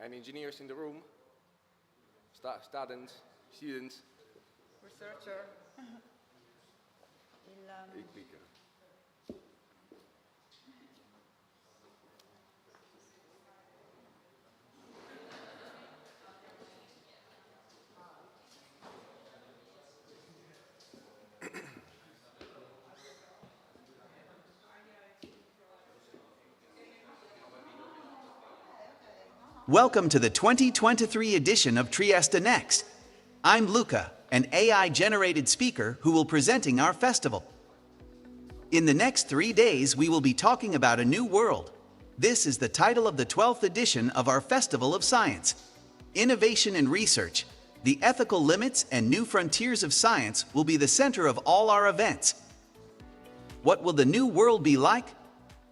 Any engineers in the room? Students? Researcher. Welcome to the 2023 edition of Trieste Next. I'm Luca, an AI-generated speaker who will be presenting our festival. In the next 3 days, we will be talking about a new world. This is the title of the 12th edition of our Festival of Science. Innovation and research, the ethical limits and new frontiers of science will be the center of all our events. What will the new world be like?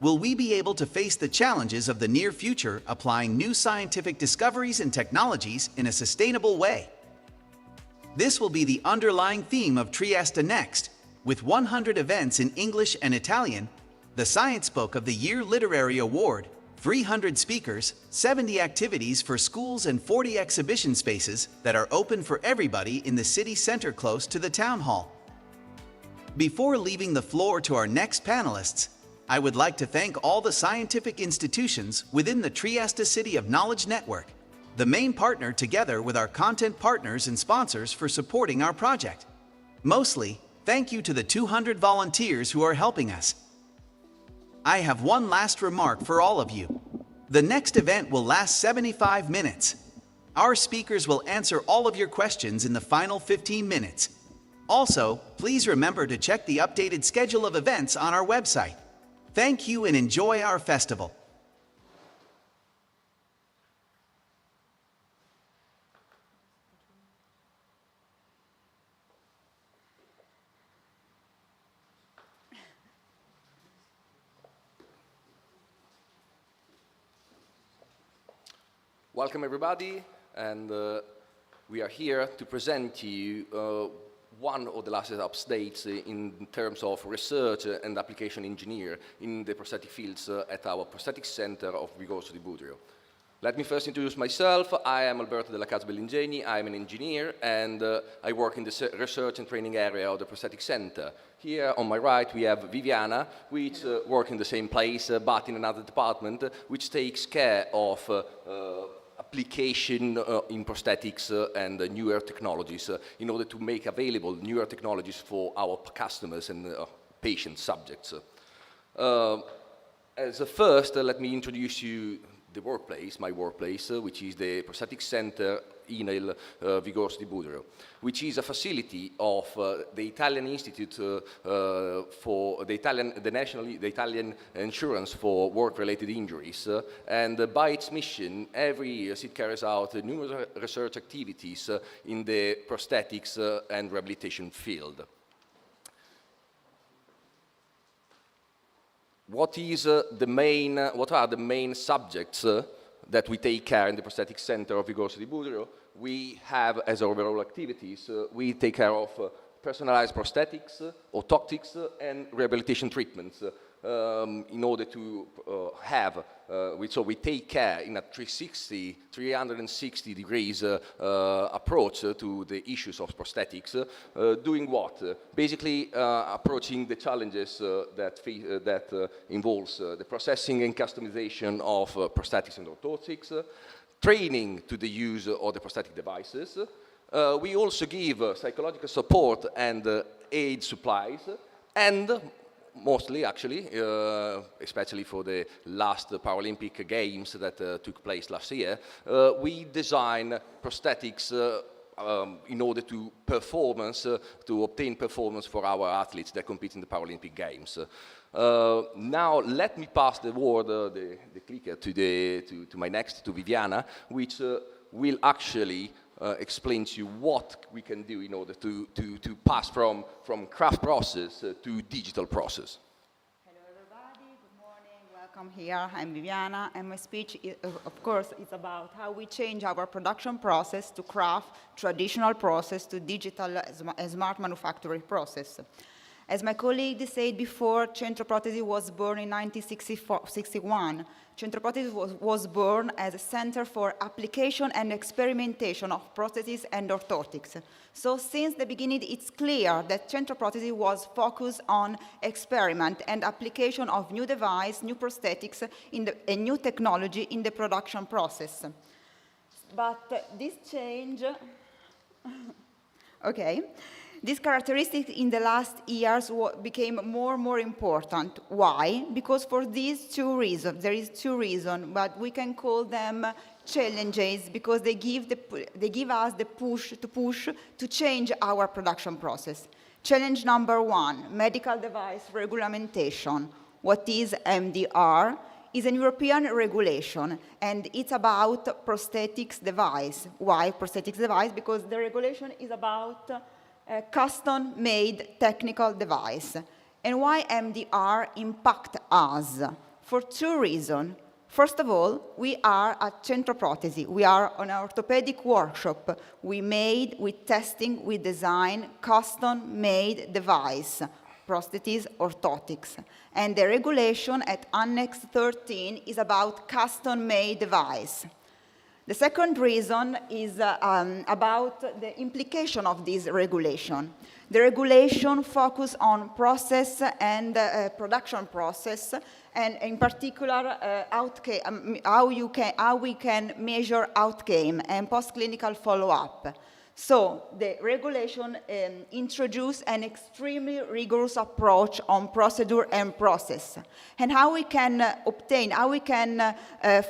Will we be able to face the challenges of the near future applying new scientific discoveries and technologies in a sustainable way? This will be the underlying theme of Trieste Next, with 100 events in English and Italian, the Science Book of the Year Literary Award, 300 speakers, 70 activities for schools and 40 exhibition spaces that are open for everybody in the city center close to the town hall. Before leaving the floor to our next panelists, I would like to thank all the scientific institutions within the Trieste City of Knowledge Network, the main partner together with our content partners and sponsors for supporting our project. Mostly, thank you to the 200 volunteers who are helping us. I have one last remark for all of you. The next event will last 75 minutes. Our speakers will answer all of your questions in the final 15 minutes. Also, please remember to check the updated schedule of events on our website. Thank you and enjoy our festival. Welcome everybody, and we are here to present to you one of the last updates in terms of research and application engineer in the prosthetic fields at our Prosthetics Center of Vigorso di Budrio. Let me first introduce myself. I am Alberto della Casa Bellingeni. I'm an engineer and I work in the research and training area of the Prosthetic Center. Here on my right we have Viviana, which works in the same place but in another department, which takes care of application in prosthetics and newer technologies in order to make available newer technologies for our customers and patient subjects. As a first, let me introduce you the workplace, my workplace, which is the Prosthetic Center Inail Vigorso di Budrio, which is a facility of the Italian Institute for the Italian Insurance for Work-Related Injuries, and by its mission, every year it carries out numerous research activities in the prosthetics and rehabilitation field. What are the main subjects that we take care in the Prosthetic Center of Vigorso di Budrio? We have, as overall activities, we take care of personalized prosthetics, orthotics, and rehabilitation treatments in order to so we take care in a 360 degrees approach to the issues of prosthetics, doing what? Basically approaching the challenges that involves the processing and customization of prosthetics and orthotics, training to the use of the prosthetic devices. We also give psychological support and aid supplies, and mostly, actually, especially for the last Paralympic Games that took place last year, we design prosthetics in order to obtain performance for our athletes that compete in the Paralympic Games. Now let me pass the word, the clicker to Viviana, which will actually explain to you what we can do in order to pass from craft process to digital process. Hello everybody, good morning, welcome here. I'm Viviana, and my speech, of course, is about how we change our production process to craft traditional process to digital smart manufacturing process. As my colleague said before, Centro Protesi was born in 1961. Centro Protesi was born as a center for application and experimentation of prostheses and orthotics. So since the beginning, it's clear that Centro Protesi was focused on experiment and application of new device, new prosthetics, and new technology in the production process. But this change, okay. This characteristic in the last years became more and more important. Why? Because for these two reasons, there is two reasons, but we can call them challenges because they give us the push to change our production process. Challenge number one, medical device regulation. What is MDR? Is an European regulation, and it's about prosthetics device. Why prosthetics device? Because the regulation is about a custom-made technical device. And why MDR impact us? For two reasons. First of all, we are at Centro Protesi. We are on an orthopedic workshop. We testing, we design custom-made device, prostheses, orthotics. And the regulation at Annex 13 is about custom-made device. The second reason is about the implication of this regulation. The regulation focuses on process and production process, and in particular, how we can measure outcome and post-clinical follow-up. So the regulation introduced an extremely rigorous approach on procedure and process. And how we can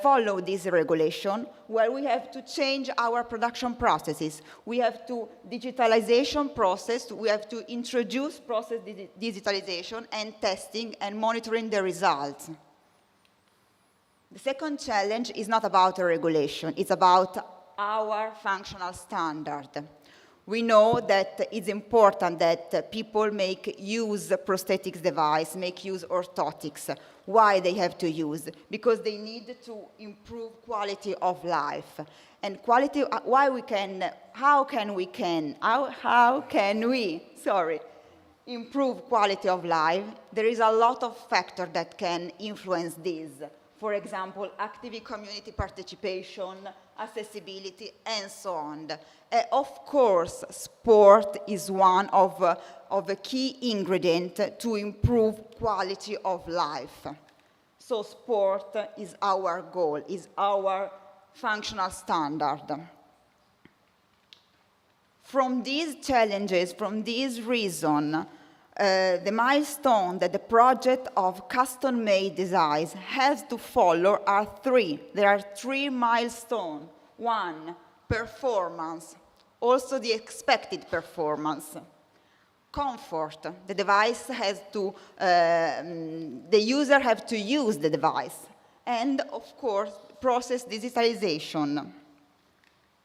follow this regulation? Well, we have to change our production processes. We have to digitalization process. We have to introduce process digitalization and testing and monitoring the results. The second challenge is not about a regulation. It's about our functional standard. We know that it's important that people make use prosthetics device, make use orthotics. Why they have to use? Because they need to improve quality of life. And quality, how can we improve quality of life? There is a lot of factors that can influence this. For example, active community participation, accessibility, and so on. Of course, sport is one of the key ingredients to improve quality of life. So sport is our goal, is our functional standard. From these challenges, from this reason, the milestone that the project of custom-made designs has to follow are three. There are three milestones. One, performance, also the expected performance. Comfort, the device has to, the user has to use the device. And of course, process digitalization.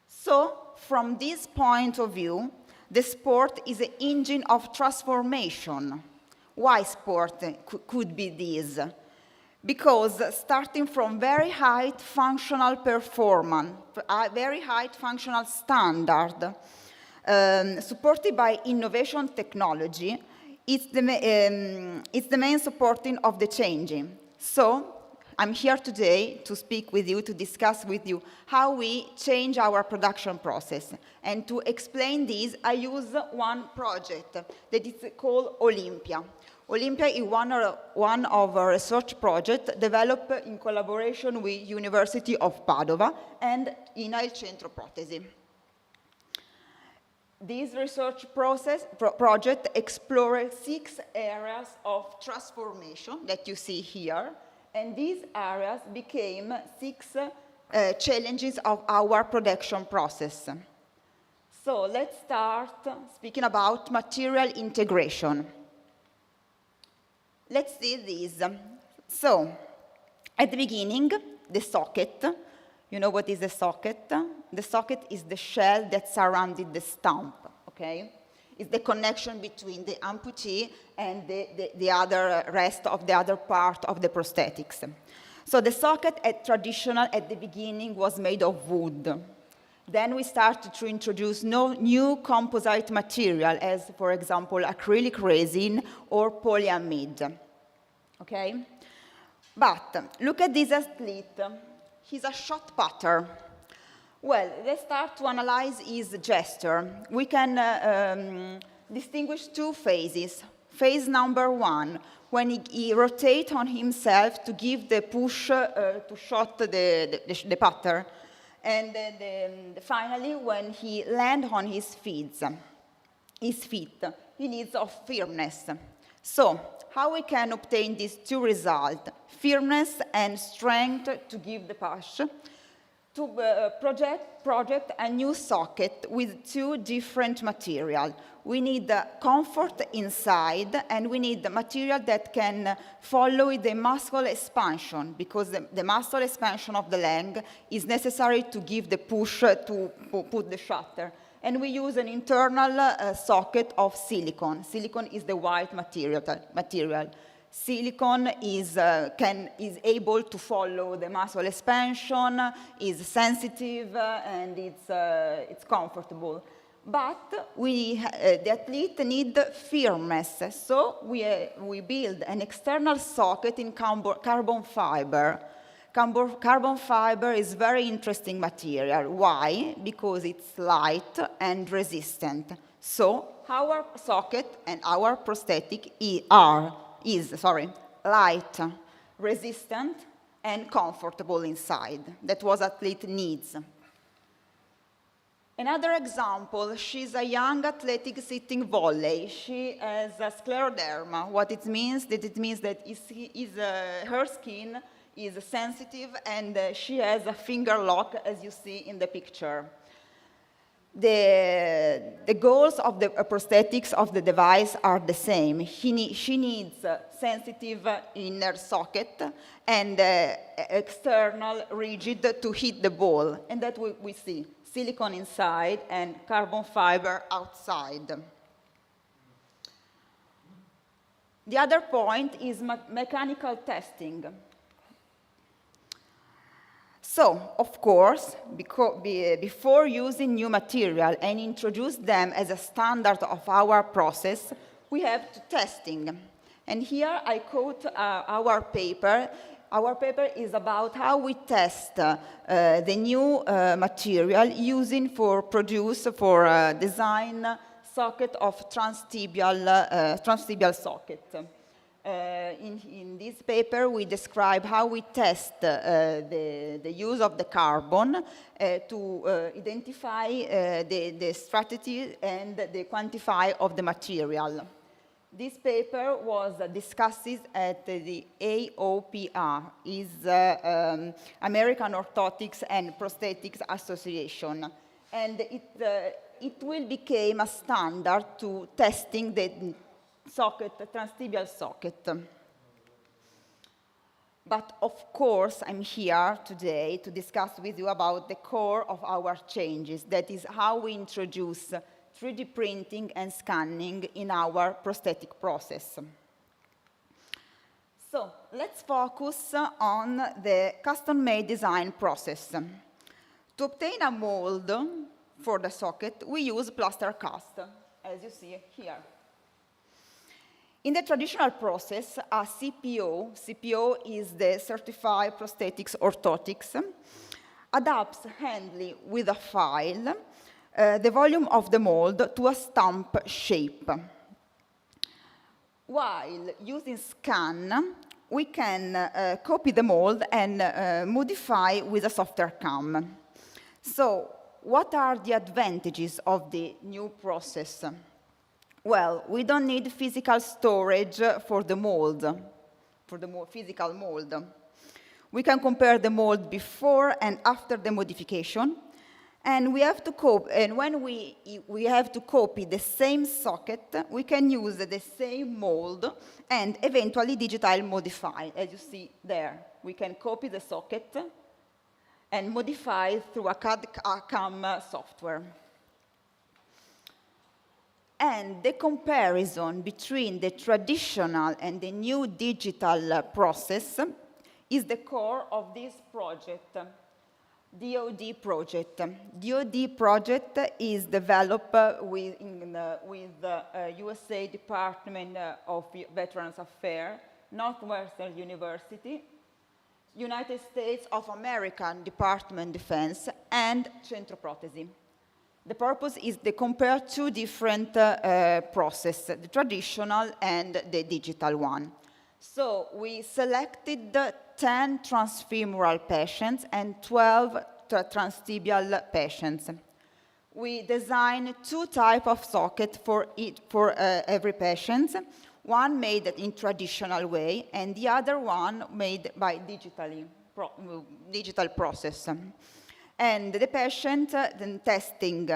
So, from this point of view, the sport is an engine of transformation. Why sport could be this? Because starting from very high functional performance, a very high functional standard, supported by innovation technology, it's the main supporting of the changing. So, I'm here today to speak with you, to discuss with you how we change our production process. And to explain this, I use one project that is called Olympia. Olympia is one of our research projects developed in collaboration with University of Padova and Inail Centro Protesi. This research project explored 6 areas of transformation that you see here. And these areas became 6 challenges of our production process. So let's start speaking about material integration. Let's see this. So, at the beginning, the socket. You know what is the socket? The socket is the shell that surrounded the stump, okay? It's the connection between the amputee and the other rest of the other part of the prosthetics. So the socket at the beginning was made of wood. Then we started to introduce new composite material, as for example, acrylic resin or polyamide, okay? But look at this athlete. He's a shot putter. Well, let's start to analyze his gesture. We can distinguish two phases. Phase number one, when he rotates on himself to give the push to shot the putter. And finally, when he lands on his feet, he needs of firmness. So, how we can obtain these two results, firmness and strength to give the push, to project a new socket with two different materials. We need comfort inside, and we need the material that can follow the muscle expansion, because the muscle expansion of the leg is necessary to give the push to put the shutter. And we use an internal socket of silicone. Silicone is the white material. Silicone is able to follow the muscle expansion, is sensitive, and it's comfortable. But the athlete needs firmness, so we build an external socket in carbon fiber. Carbon fiber is very interesting material. Why? Because it's light and resistant. So our socket and our prosthetic is light, resistant, and comfortable inside. That was athlete needs. Another example, she's a young athletic sitting volley. She has a scleroderma. What it means? It means that her skin is sensitive, and she has a finger lock, as you see in the picture. The goals of the prosthetics of the device are the same. She needs sensitive inner socket and external rigid to hit the ball, and that we see. Silicone inside and carbon fiber outside. The other point is mechanical testing. So, of course, before using new material and introduce them as a standard of our process, we have to testing. And here I quote our paper. Our paper is about how we test the new material using for design socket of transtibial socket. In this paper, we describe how we test the use of the carbon to identify the strategy and the quantify of the material. This paper was discussed at the AOPR, is American Orthotics and Prosthetics Association, and it will become a standard to testing the socket, the transtibial socket. But of course, I'm here today to discuss with you about the core of our changes, that is how we introduce 3D printing and scanning in our prosthetic process. So let's focus on the custom-made design process. To obtain a mold for the socket, we use plaster cast, as you see here. In the traditional process, a CPO is the Certified Prosthetics Orthotics, adapts handily with a file the volume of the mold to a stump shape. While using scan, we can copy the mold and modify with a software CAM. So, what are the advantages of the new process? Well, we don't need physical storage for the mold, physical mold. We can compare the mold before and after the modification, and we have to copy. And when we have to copy the same socket, we can use the same mold and eventually digital modify, as you see there. We can copy the socket and modify through a CAD/CAM software. And the comparison between the traditional and the new digital process is the core of this project. DoD project. DoD project is developed with the USA Department of Veterans Affairs, Northwestern University, United States of America Department of Defense, and Centro Protesi. The purpose is to compare two different processes, the traditional and the digital one. So we selected 10 transfemoral patients and 12 transtibial patients. We designed two types of sockets for every patient, one made in traditional way and the other one made by digital process. And the patient then testing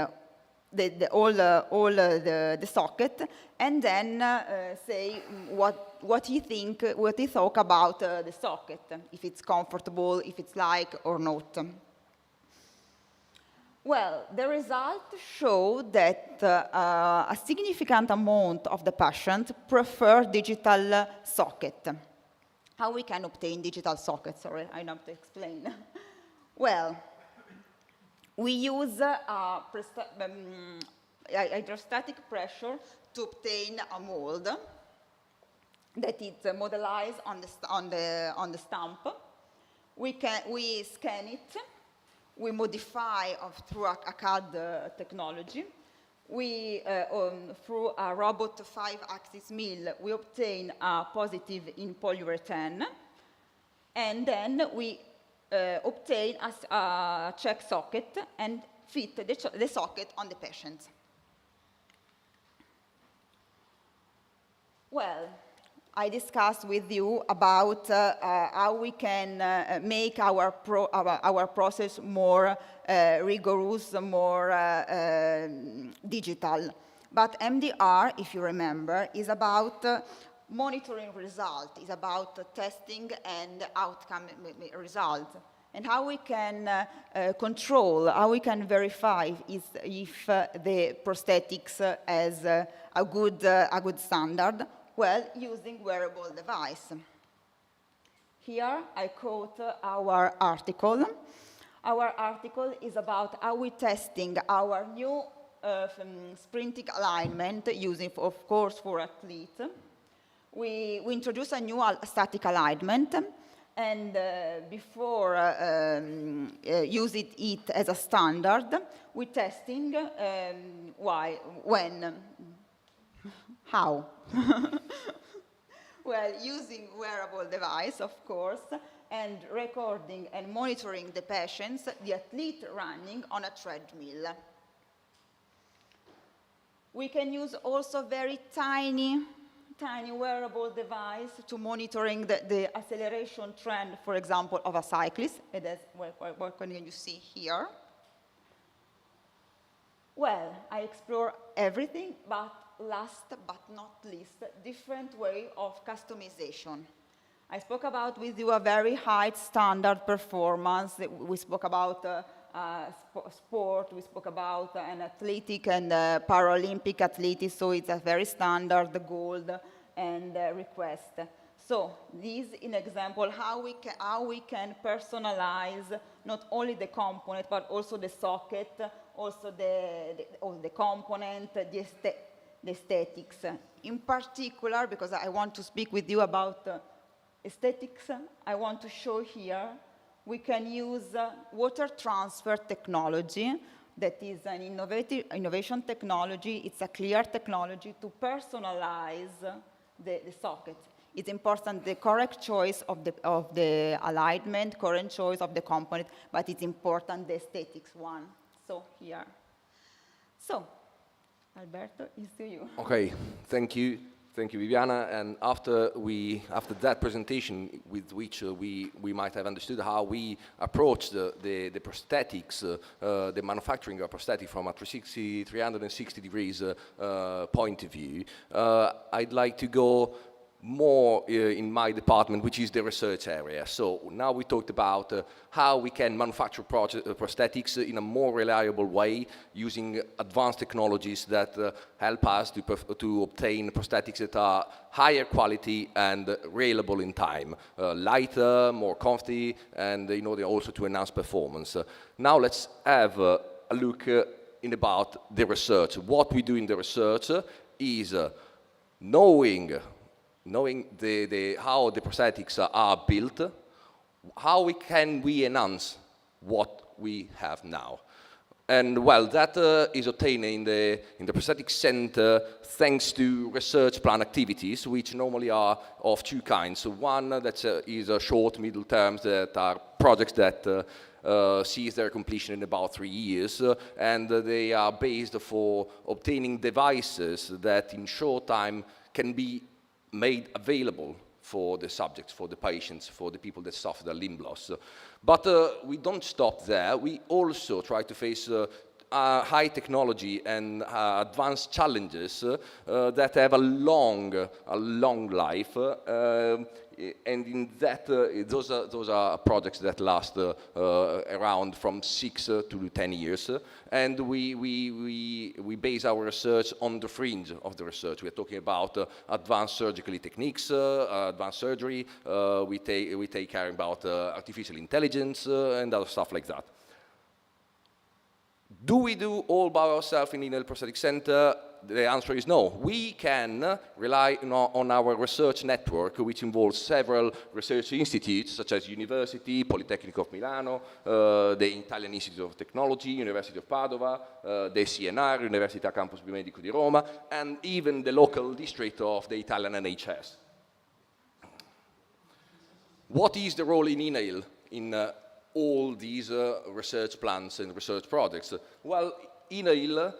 all the socket, and then say what he thought about the socket, if it's comfortable, if it's like or not. Well, the results show that a significant amount of the patients prefer digital socket. How we can obtain digital sockets? Sorry, I have to explain. Well, we use hydrostatic pressure to obtain a mold that is modelized on the stamp. We scan it. We modify through a CAD technology. Through a robot 5-axis mill, we obtain a positive in polyurethane, and then we obtain a check socket and fit the socket on the patient. Well, I discussed with you about how we can make our process more rigorous, more digital. But MDR, if you remember, is about monitoring result, is about testing and outcome result. And how we can control, how we can verify if the prosthetics has a good standard. Well, using wearable device. Here I quote our article. Our article is about how we're testing our new sprinting alignment using, of course, for athletes. We introduce a new static alignment, and before using it as a standard, we're testing how? Well, using wearable device, of course, and recording and monitoring the patients, the athlete running on a treadmill. We can use also very tiny wearable device to monitoring the acceleration trend, for example, of a cyclist. And that's what can you see here. Well, I explore everything, but last but not least, different way of customization. I spoke about with you a very high standard performance. We spoke about sport, we spoke about an athletic and Paralympic athletics, so it's a very standard gold and request. So this is an example how we can personalize not only the component, but also the socket, also the component, the aesthetics. In particular, because I want to speak with you about aesthetics, I want to show here we can use water transfer technology that is an innovation technology. It's a clear technology to personalize the socket. It's important the correct choice of the alignment, correct choice of the component, but it's important the aesthetics one. So here. So, Alberto, it's to you. Okay, thank you, Viviana. And after that presentation, with which we might have understood how we approach the prosthetics, the manufacturing of prosthetics from a 360 degrees point of view, I'd like to go more in my department, which is the research area. So now we talked about how we can manufacture prosthetics in a more reliable way using advanced technologies that help us to obtain prosthetics that are higher quality and reliable in time, lighter, more comfy, and in order also to enhance performance. Now let's have a look in about the research. What we do in the research is knowing how the prosthetics are built, how can we enhance what we have now. And well, that is obtained in the Prosthetic Center thanks to research plan activities, which normally are of two kinds. One that is a short, middle terms, that are projects that sees their completion in about 3 years, and they are based for obtaining devices that in short time can be made available for the subjects, for the patients, for the people that suffer the limb loss. But we don't stop there. We also try to face high technology and advanced challenges that have a long life. And in that, those are projects that last around from 6 to 10 years. And we base our research on the fringe of the research. We are talking about advanced surgical techniques, advanced surgery. We take care about artificial intelligence and other stuff like that. Do we do all by ourselves in Inail Prosthetic Center? The answer is no. We can rely on our research network, which involves several research institutes, such as University, Politecnico of Milano, the Italian Institute of Technology, University of Padova, the CNR, Università Campus Biomedico di Roma, and even the local district of the Italian NHS. What is the role in Inail in all these research plans and research projects? Well, Inail,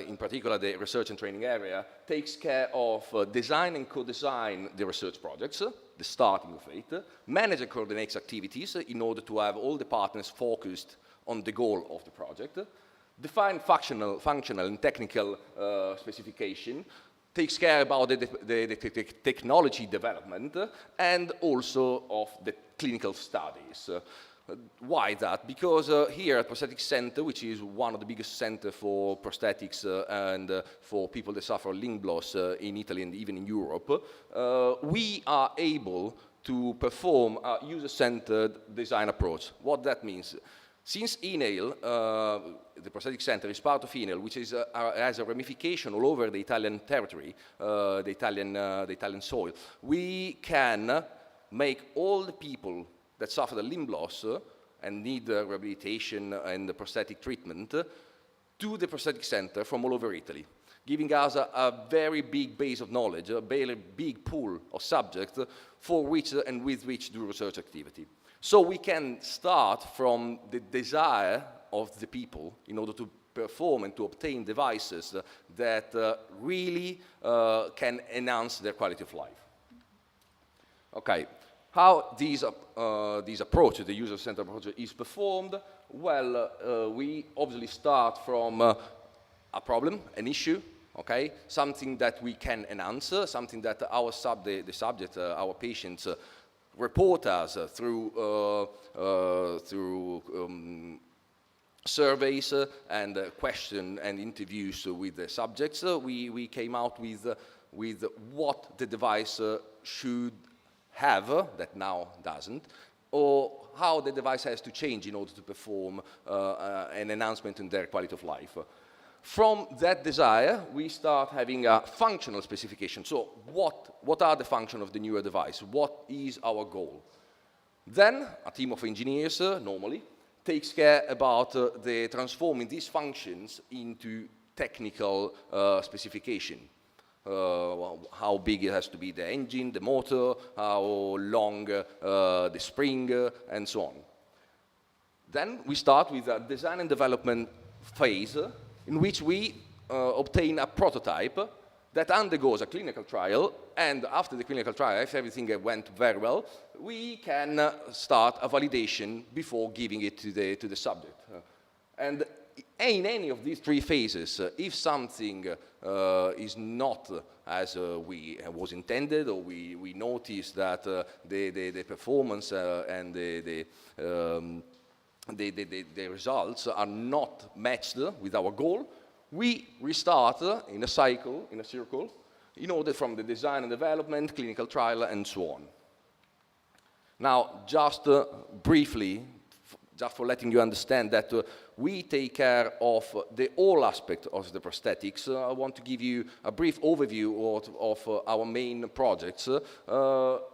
in particular the research and training area, takes care of design and co-design the research projects, the starting of it, manage and coordinates activities in order to have all the partners focused on the goal of the project, define functional and technical specification, takes care about the technology development, and also of the clinical studies. Why that? Because here at Prosthetic Center, which is one of the biggest centers for prosthetics and for people that suffer limb loss in Italy and even in Europe, we are able to perform a user-centered design approach. What that means? Since Inail, the Prosthetic Center is part of Inail, which is, has a ramification all over the Italian territory, the Italian soil, we can make all the people that suffer the limb loss and need rehabilitation and prosthetic treatment to the Prosthetic Center from all over Italy, giving us a very big base of knowledge, a very big pool of subjects for which and with which do research activity. So we can start from the desire of the people in order to perform and to obtain devices that really can enhance their quality of life. Okay. How this approach, the user-centered approach, is performed? Well, we obviously start from a problem, an issue, okay? Something that we can enhance, something that our the subject, our patients, report us through surveys and question and interviews with the subjects. We came out with what the device should have, that now doesn't, or how the device has to change in order to perform an enhancement in their quality of life. From that desire, we start having a functional specification. So what are the functions of the newer device? What is our goal? Then a team of engineers, normally, takes care about the transforming these functions into technical specification. How big it has to be the engine, the motor, how long the spring, and so on. Then we start with a design and development phase in which we obtain a prototype that undergoes a clinical trial, and after the clinical trial, if everything went very well, we can start a validation before giving it to the subject. And in any of these three phases, if something is not as we was intended, or we notice that the performance and the results are not matched with our goal, we restart in a cycle, in a circle, in order from the design and development, clinical trial, and so on. Now, just briefly, just for letting you understand that we take care of the all aspect of the prosthetics, I want to give you a brief overview of our main projects,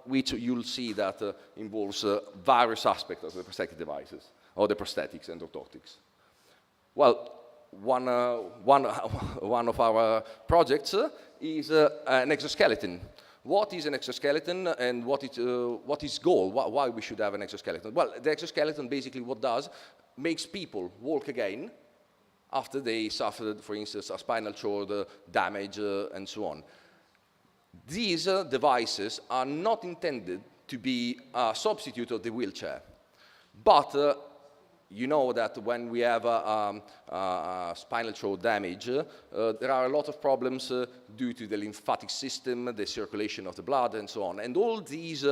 which you'll see that involves various aspects of the prosthetic devices, or the prosthetics and orthotics. Well, one of our projects is an exoskeleton. What is an exoskeleton, and what is goal? Why we should have an exoskeleton? Well, the exoskeleton basically what does, makes people walk again after they suffered, for instance, a spinal cord damage and so on. These devices are not intended to be a substitute of the wheelchair, but you know that when we have a spinal cord damage, there are a lot of problems due to the lymphatic system, the circulation of the blood, and so on. And all these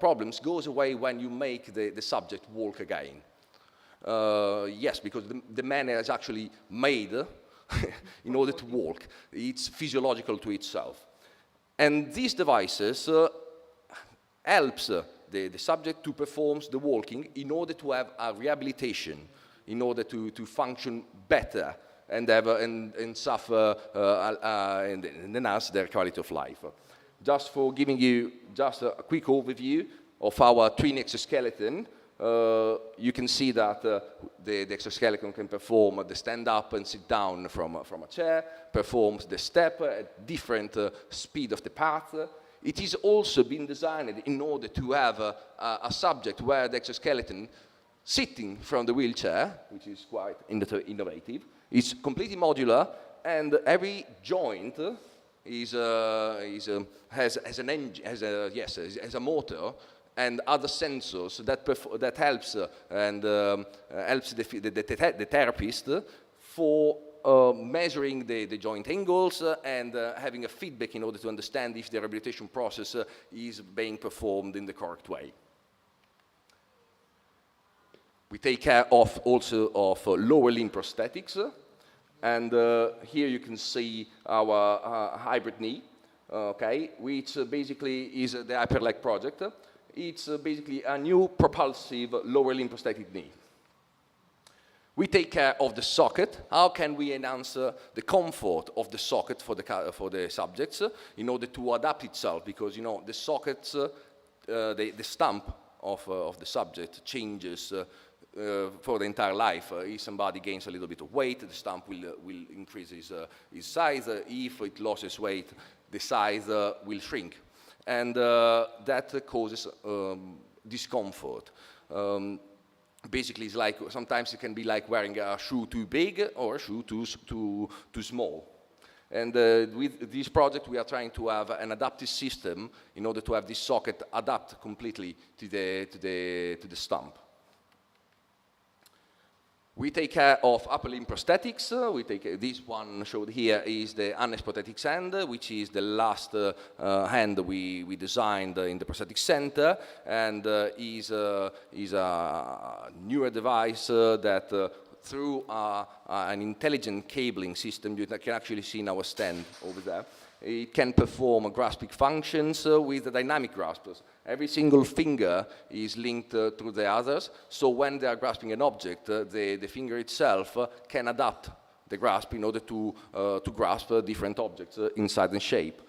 problems goes away when you make the subject walk again. Yes, because the man is actually made in order to walk. It's physiological to itself. And these devices helps the subject to perform the walking in order to have a rehabilitation, in order to function better and suffer and enhance their quality of life. Just for giving you just a quick overview of our twin exoskeleton, you can see that the exoskeleton can perform the stand up and sit down from a chair, performs the step at different speed of the path. It is also been designed in order to have a subject where the exoskeleton sitting from the wheelchair, which is quite innovative, is completely modular, and every joint has a motor and other sensors that helps helps the therapist for measuring the joint angles and having a feedback in order to understand if the rehabilitation process is being performed in the correct way. We take care also of lower limb prosthetics, and here you can see our hybrid knee, okay, which basically is the hyperleg project. It's basically a new propulsive lower limb prosthetic knee. We take care of the socket. How can we enhance the comfort of the socket for the subjects in order to adapt itself? Because, you know, the sockets, the stump of the subject changes for the entire life. If somebody gains a little bit of weight, the stump will increase his size. If it loses weight, the size will shrink. And that causes discomfort. Basically, it's like sometimes it can be like wearing a shoe too big or a shoe too small. And with this project, we are trying to have an adaptive system in order to have this socket adapt completely to the stump. We take care of upper limb prosthetics. This one showed here is the Annex Prosthetics hand, which is the last hand we designed in the prosthetic center, and is a newer device that through an intelligent cabling system you can actually see in our stand over there. It can perform grasping functions with the dynamic graspers. Every single finger is linked to the others, so when they are grasping an object, the finger itself can adapt the grasp in order to grasp different objects inside the shape.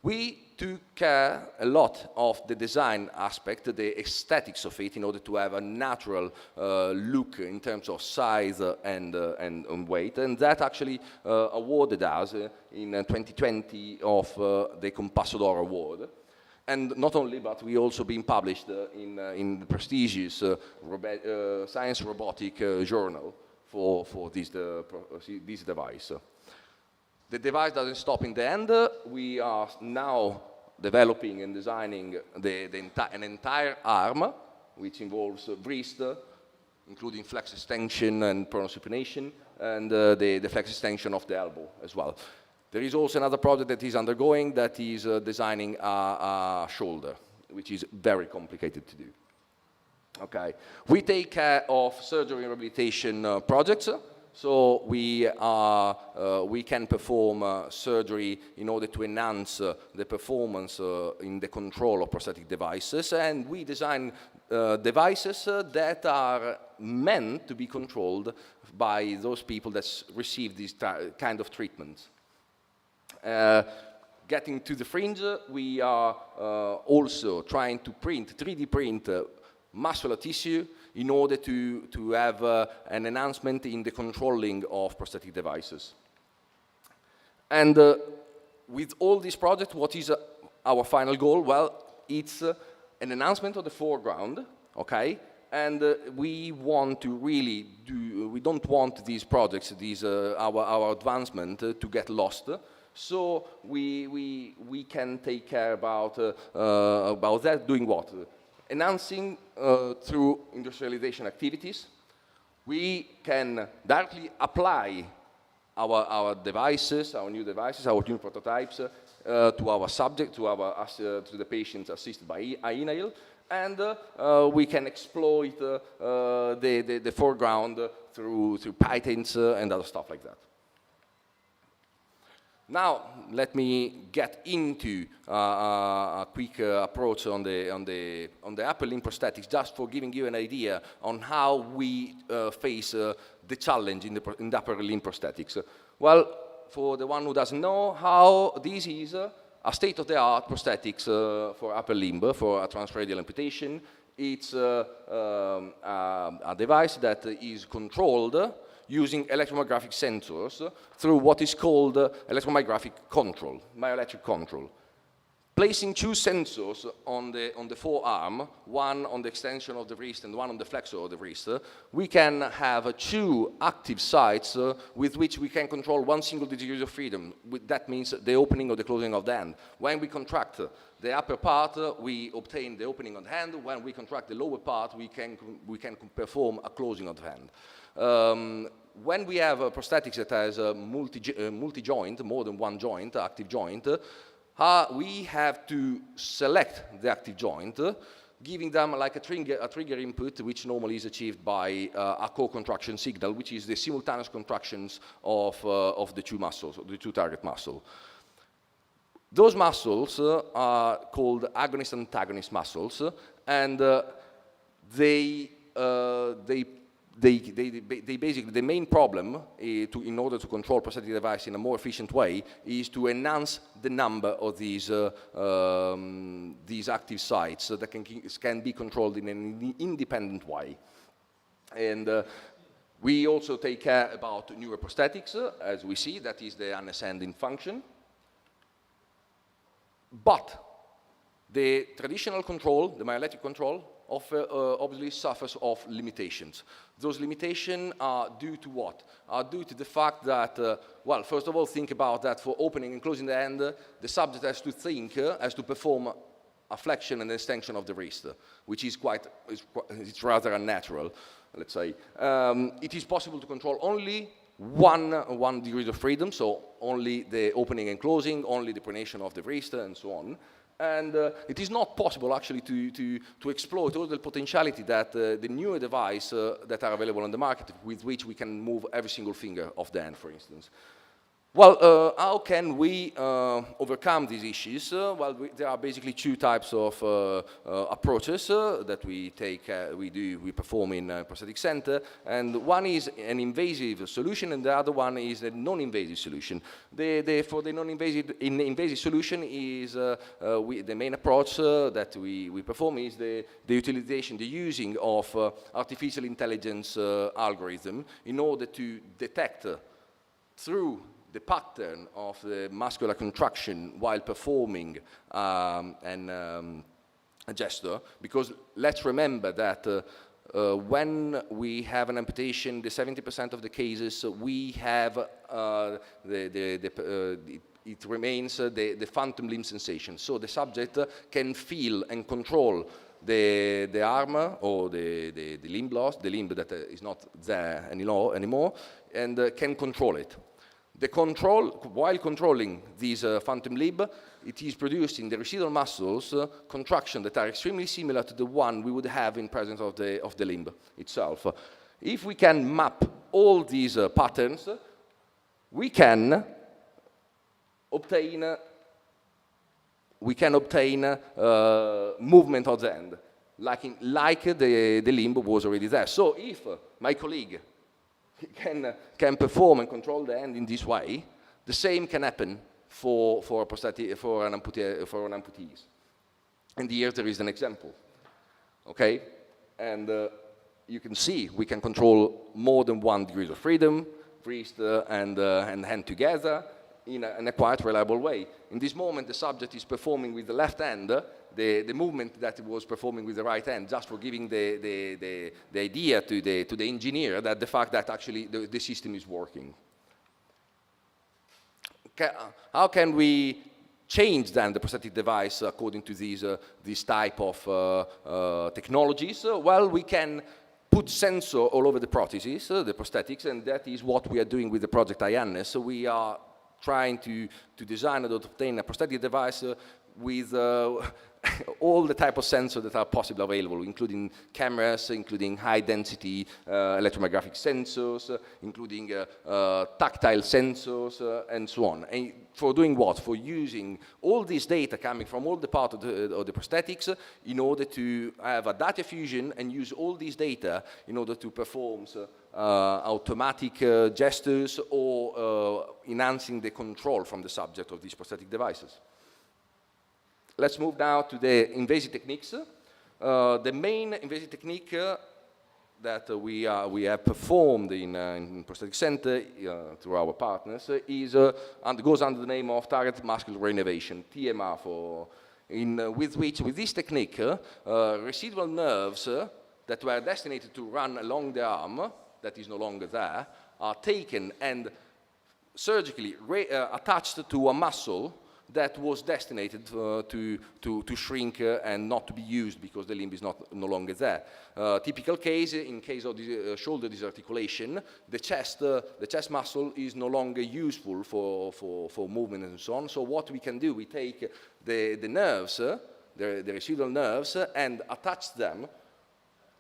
We took care a lot of the design aspect, the aesthetics of it, in order to have a natural look in terms of size and weight, and that actually awarded us in 2020 of the Compasso d'Oro Award. And not only, but we also been published in the prestigious Science Robotic journal for this device. The device doesn't stop in the end. We are now developing and designing an entire arm, which involves wrist, including flex extension and pronosupination, and the flex extension of the elbow as well. There is also another project that is undergoing that is designing a shoulder, which is very complicated to do. Okay, we take care of surgery and rehabilitation projects. So we can perform surgery in order to enhance the performance in the control of prosthetic devices, and we design devices that are meant to be controlled by those people that receive this kind of treatment. Getting to the fringe, we are also trying to 3D print muscular tissue in order to have an enhancement in the controlling of prosthetic devices. And with all these projects, what is our final goal? Well, it's an enhancement of the foreground, okay? And we want to really we don't want these projects, our advancement to get lost. So we can take care about that, doing what? Enhancing through industrialization activities. We can directly apply our devices, our new devices, our new prototypes to our subject, to the patients assisted by Inail, and we can exploit the foreground through patents and other stuff like that. Now, let me get into a quick approach on the upper limb prosthetics, just for giving you an idea on how we face the challenge in the upper limb prosthetics. Well, for the one who doesn't know, how this is a state-of-the-art prosthetics for upper limb, for a transradial amputation. It's a device that is controlled using electromyographic sensors through what is called electromyographic control, myoelectric control. Placing two sensors on the forearm, one on the extension of the wrist and one on the flexor of the wrist, we can have two active sites with which we can control one single degree of freedom. That means the opening or the closing of the hand. When we contract the upper part, we obtain the opening of the hand. When we contract the lower part, we can perform a closing of the hand. When we have prosthetics that has a multi-joint, more than one joint, active joint, we have to select the active joint, giving them like a trigger input, which normally is achieved by a co-contraction signal, which is the simultaneous contractions of the two muscles, the two target muscles. Those muscles are called agonist and antagonist muscles, and they basically, the main problem in order to control prosthetic device in a more efficient way is to enhance the number of these active sites that can be controlled in an independent way. And we also take care about neuroprosthetics, as we see, that is the unascending function. But the traditional control, the myoelectric control, obviously suffers of limitations. Those limitations are due to what? Are due to the fact that, well, first of all, think about that for opening and closing the hand, the subject has to perform a flexion and extension of the wrist, which is it's rather unnatural, let's say. It is possible to control only one degree of freedom, so only the opening and closing, only the pronation of the wrist, and so on. And it is not possible actually to exploit all the potentiality that the newer devices that are available on the market, with which we can move every single finger of the hand, for instance. Well, how can we overcome these issues? Well, there are basically two types of approaches that we perform in prosthetic center, and one is an invasive solution, and the other one is a non-invasive solution. For the invasive solution is the main approach that we perform is the utilization, the using of artificial intelligence algorithm in order to detect through the pattern of the muscular contraction while performing a gesture, because let's remember that when we have an amputation, the 70% of the cases we have it remains the phantom limb sensation. So the subject can feel and control the arm or the limb loss, the limb that is not there anymore, and can control it. The control, while controlling this phantom limb, it is producing the residual muscles contraction that are extremely similar to the one we would have in presence of the limb itself. If we can map all these patterns, we can obtain movement of the hand, like the limb was already there. So if my colleague can perform and control the hand in this way, the same can happen for an amputee. And here there is an example, okay? And you can see we can control more than 1 degree of freedom, wrist and hand together in a quite reliable way. In this moment, the subject is performing with the left hand the movement that it was performing with the right hand, just for giving the idea to the engineer that the fact that actually the system is working. How can we change then the prosthetic device according to these type of technologies? Well, we can put sensor all over the prostheses, the prosthetics, and that is what we are doing with the project IANES. So we are trying to design and obtain a prosthetic device with all the type of sensors that are possibly available, including cameras, including high-density electromyographic sensors, including tactile sensors, and so on. And for doing what? For using all this data coming from all the part of the prosthetics in order to have a data fusion and use all this data in order to perform automatic gestures or enhancing the control from the subject of these prosthetic devices. Let's move now to the invasive techniques. The main invasive technique that we have performed in Prosthetic Center through our partners goes under the name of target muscular reinnervation, TMR, with this technique, residual nerves that were destined to run along the arm, that is no longer there, are taken and surgically attached to a muscle that was destined to shrink and not to be used because the limb is no longer there. Typical case, in case of the shoulder disarticulation, the chest muscle is no longer useful for movement and so on. So what we can do, we take the nerves, the residual nerves, and attach them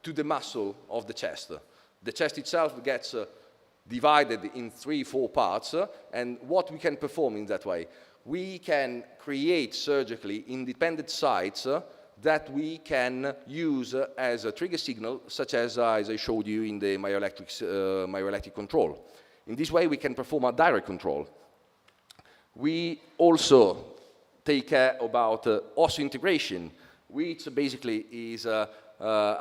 to the muscle of the chest. The chest itself gets divided in 3-4 parts, and what we can perform in that way? We can create surgically independent sites that we can use as a trigger signal, such as I showed you in the myoelectric control. In this way, we can perform a direct control. We also take care about osseointegration, which basically is a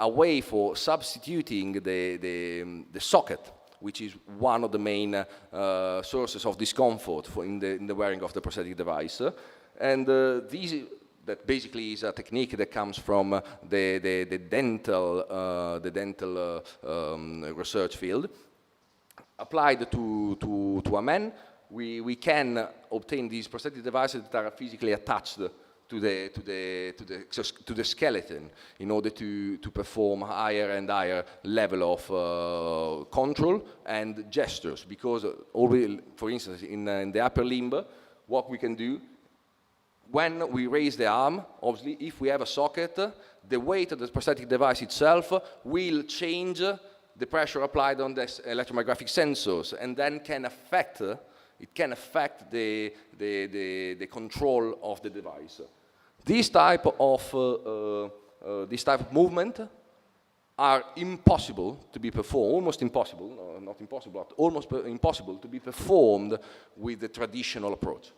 way for substituting the socket, which is one of the main sources of discomfort in the wearing of the prosthetic device. And that basically is a technique that comes from the dental research field. Applied to a man, we can obtain these prosthetic devices that are physically attached to the skeleton in order to perform higher and higher level of control and gestures. Because, for instance, in the upper limb, what we can do, when we raise the arm, obviously, if we have a socket, the weight of the prosthetic device itself will change the pressure applied on the electromyographic sensors, and then can affect the control of the device. This type of movement are impossible to be performed, almost impossible, no, not impossible, but almost impossible to be performed with the traditional approach.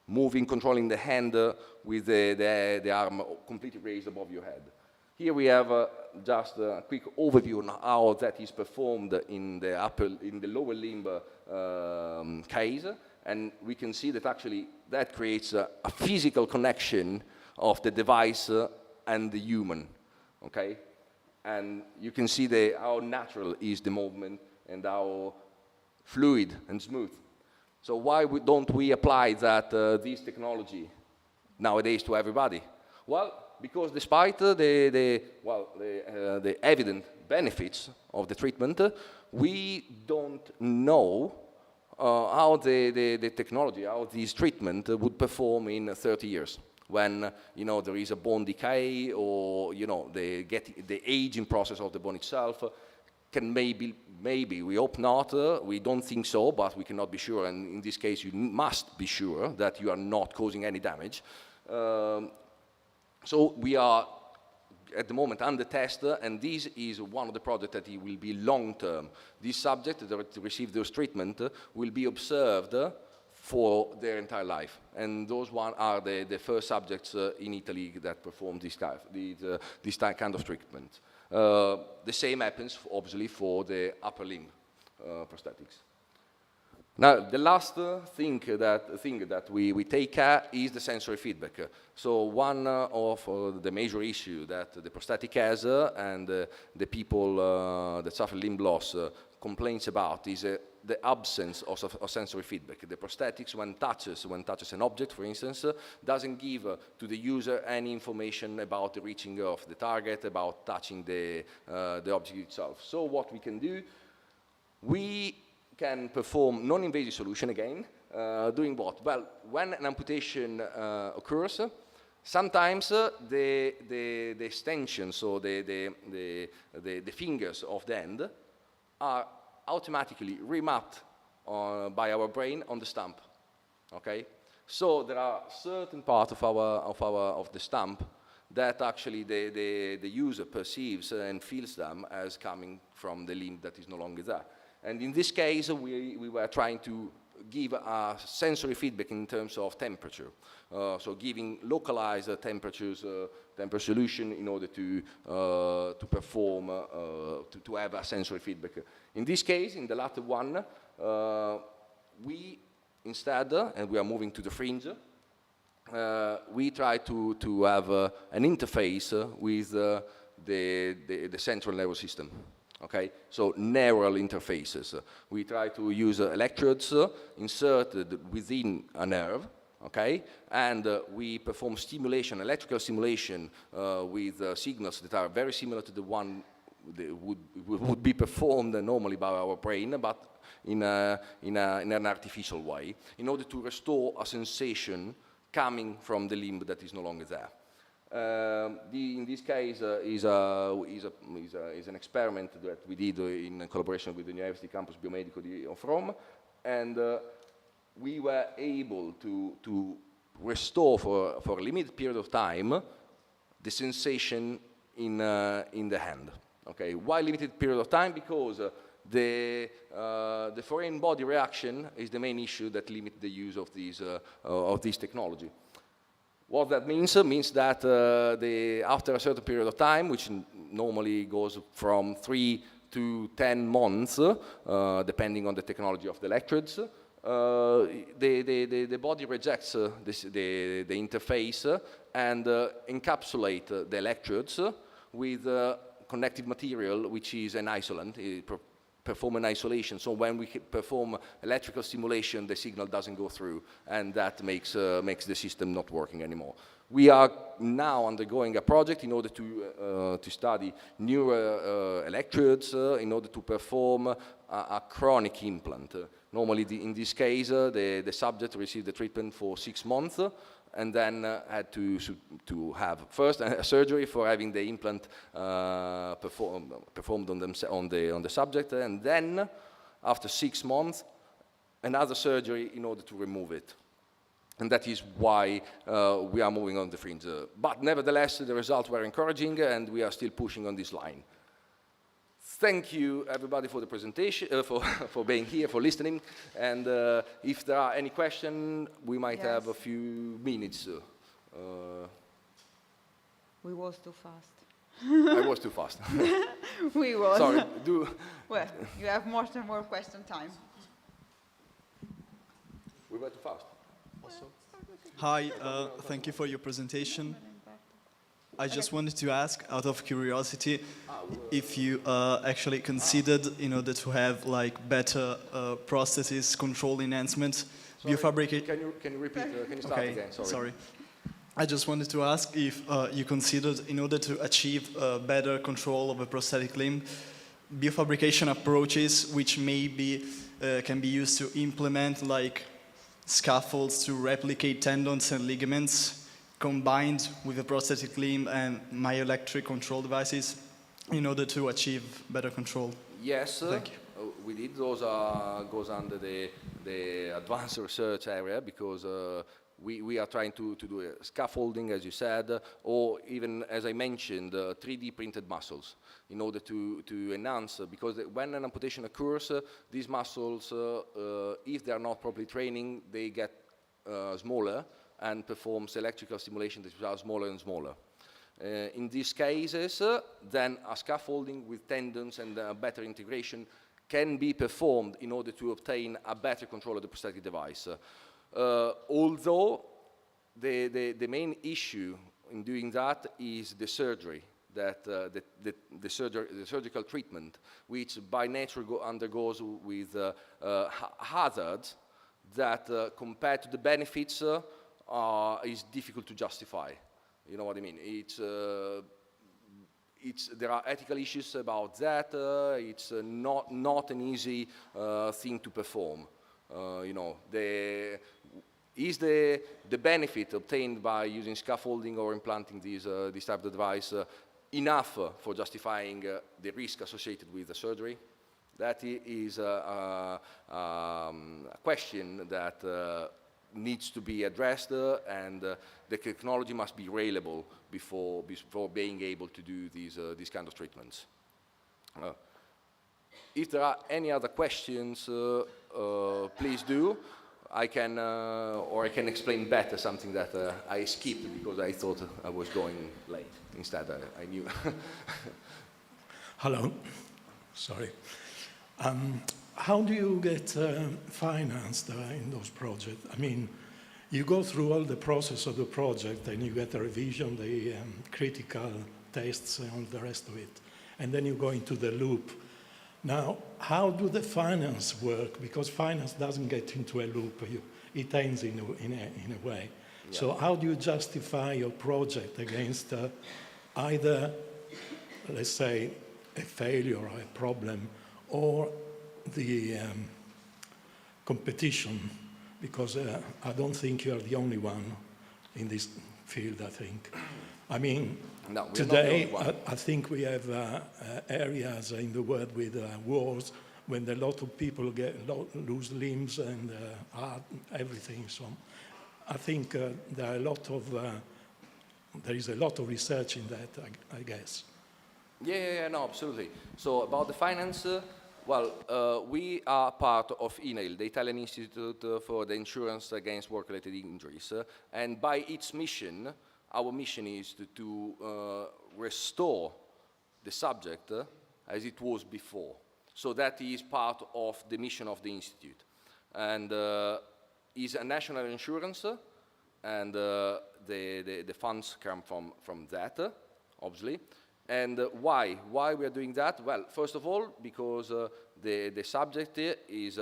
Controlling the hand with the arm completely raised above your head. Here we have just a quick overview on how that is performed in the lower limb case, and we can see that actually that creates a physical connection of the device and the human, okay? And you can see how natural is the movement and how fluid and smooth. So why don't we apply this technology nowadays to everybody? Well, because despite the evident benefits of the treatment, we don't know how the technology, how this treatment would perform in 30 years. When there is a bone decay, or the aging process of the bone itself can maybe we hope not, we don't think so, but we cannot be sure. And in this case, you must be sure that you are not causing any damage. So we are at the moment under test, and this is one of the projects that it will be long-term. This subject that receive those treatment will be observed for their entire life, and those one are the first subjects in Italy that perform this kind of treatment. The same happens, obviously, for the upper limb prosthetics. Now, the last thing that we take care is the sensory feedback. So one of the major issues that the prosthetic has and the people that suffer limb loss complains about is the absence of sensory feedback. The prosthetics, when touches an object, for instance, doesn't give to the user any information about the reaching of the target, about touching the object itself. So what we can do, we can perform non-invasive solution again, doing what? Well, when an amputation occurs, sometimes the extensions, so the fingers of the hand are automatically remapped by our brain on the stump. Okay, so there are certain parts of the stump that actually the user perceives and feels them as coming from the limb that is no longer there. And in this case, we were trying to give a sensory feedback in terms of temperature. So giving localized temperature solution in order to perform, to have a sensory feedback. In this case, in the latter one, we instead, and we are moving to the fringe, we try to have an interface with the central nervous system. Okay, so neural interfaces. We try to use electrodes inserted within a nerve, okay, and we perform stimulation, electrical stimulation with signals that are very similar to the one that would be performed normally by our brain, but in an artificial way, in order to restore a sensation coming from the limb that is no longer there. In this case is an experiment that we did in collaboration with the University Campus Biomedico of Rome, and we were able to restore for a limited period of time the sensation in the hand. Okay, why limited period of time? Because the foreign body reaction is the main issue that limits the use of this technology. What that means that after a certain period of time, which normally goes from 3 to 10 months, depending on the technology of the electrodes, the body rejects the interface and encapsulates the electrodes with connective material, which is an isolant. Perform an isolation, so when we perform electrical stimulation, the signal doesn't go through, and that makes the system not working anymore. We are now undergoing a project in order to study new electrodes in order to perform a chronic implant. Normally, in this case, the subject received the treatment for 6 months, and then had to have first a surgery for having the implant performed on the subject, and then after 6 months another surgery in order to remove it. And that is why we are moving on the fringe. But nevertheless, the results were encouraging, and we are still pushing on this line. Thank you, everybody, for the presentation, for being here, for listening. And if there are any questions, we might have a few minutes. We was too fast. I was too fast. We was. Sorry. Well, you have more question time. We were too fast. Hi, thank you for your presentation. I just wanted to ask, out of curiosity, if you actually considered, in order to have like better prosthesis control enhancement, biofabrication. Can you repeat? Can you start again? Sorry. I just wanted to ask if you considered, in order to achieve better control of a prosthetic limb, biofabrication approaches which maybe can be used to implement like scaffolds to replicate tendons and ligaments combined with a prosthetic limb and myoelectric control devices in order to achieve better control. Yes, Thank you. we did. Those goes under the advanced research area because we are trying to do scaffolding, as you said, or even, as I mentioned, 3D printed muscles in order to enhance, because when an amputation occurs, these muscles, if they are not properly training, they get smaller and performs electrical stimulation that are smaller and smaller. In these cases, then a scaffolding with tendons and better integration can be performed in order to obtain a better control of the prosthetic device. Although the main issue in doing that is the surgery, that the surgical treatment, which by nature undergoes with hazards that compared to the benefits is difficult to justify. You know what I mean? There are ethical issues about that. It's not an easy thing to perform. You know, is the benefit obtained by using scaffolding or implanting this type of device enough for justifying the risk associated with the surgery? That is a question that needs to be addressed, and the technology must be available before being able to do these kind of treatments. If there are any other questions, please do. I can explain better something that I skipped because I thought I was going late. Instead, I knew. Hello. Sorry. How do you get financed in those projects? I mean, you go through all the process of the project and you get a revision, the critical tests and all the rest of it. And then you go into the loop. Now, how do the finance work? Because finance doesn't get into a loop. It ends in a way. Yeah. So how do you justify your project against either, let's say, a failure or a problem, or the competition? Because I don't think you are the only one in this field, I think. I mean, no, today, I think we have areas in the world with wars when a lot of people lose limbs and heart, everything. So I think there is a lot of research in that, I guess. Yeah, no, absolutely. So about the finance, we are part of Inail, the Italian Institute for the Insurance Against Work-Related Injuries, and by its mission, our mission is to restore the subject as it was before. So that is part of the mission of the Institute. And is a national insurance, and the funds come from that, obviously. And why we are doing that? Well, first of all, because the subject is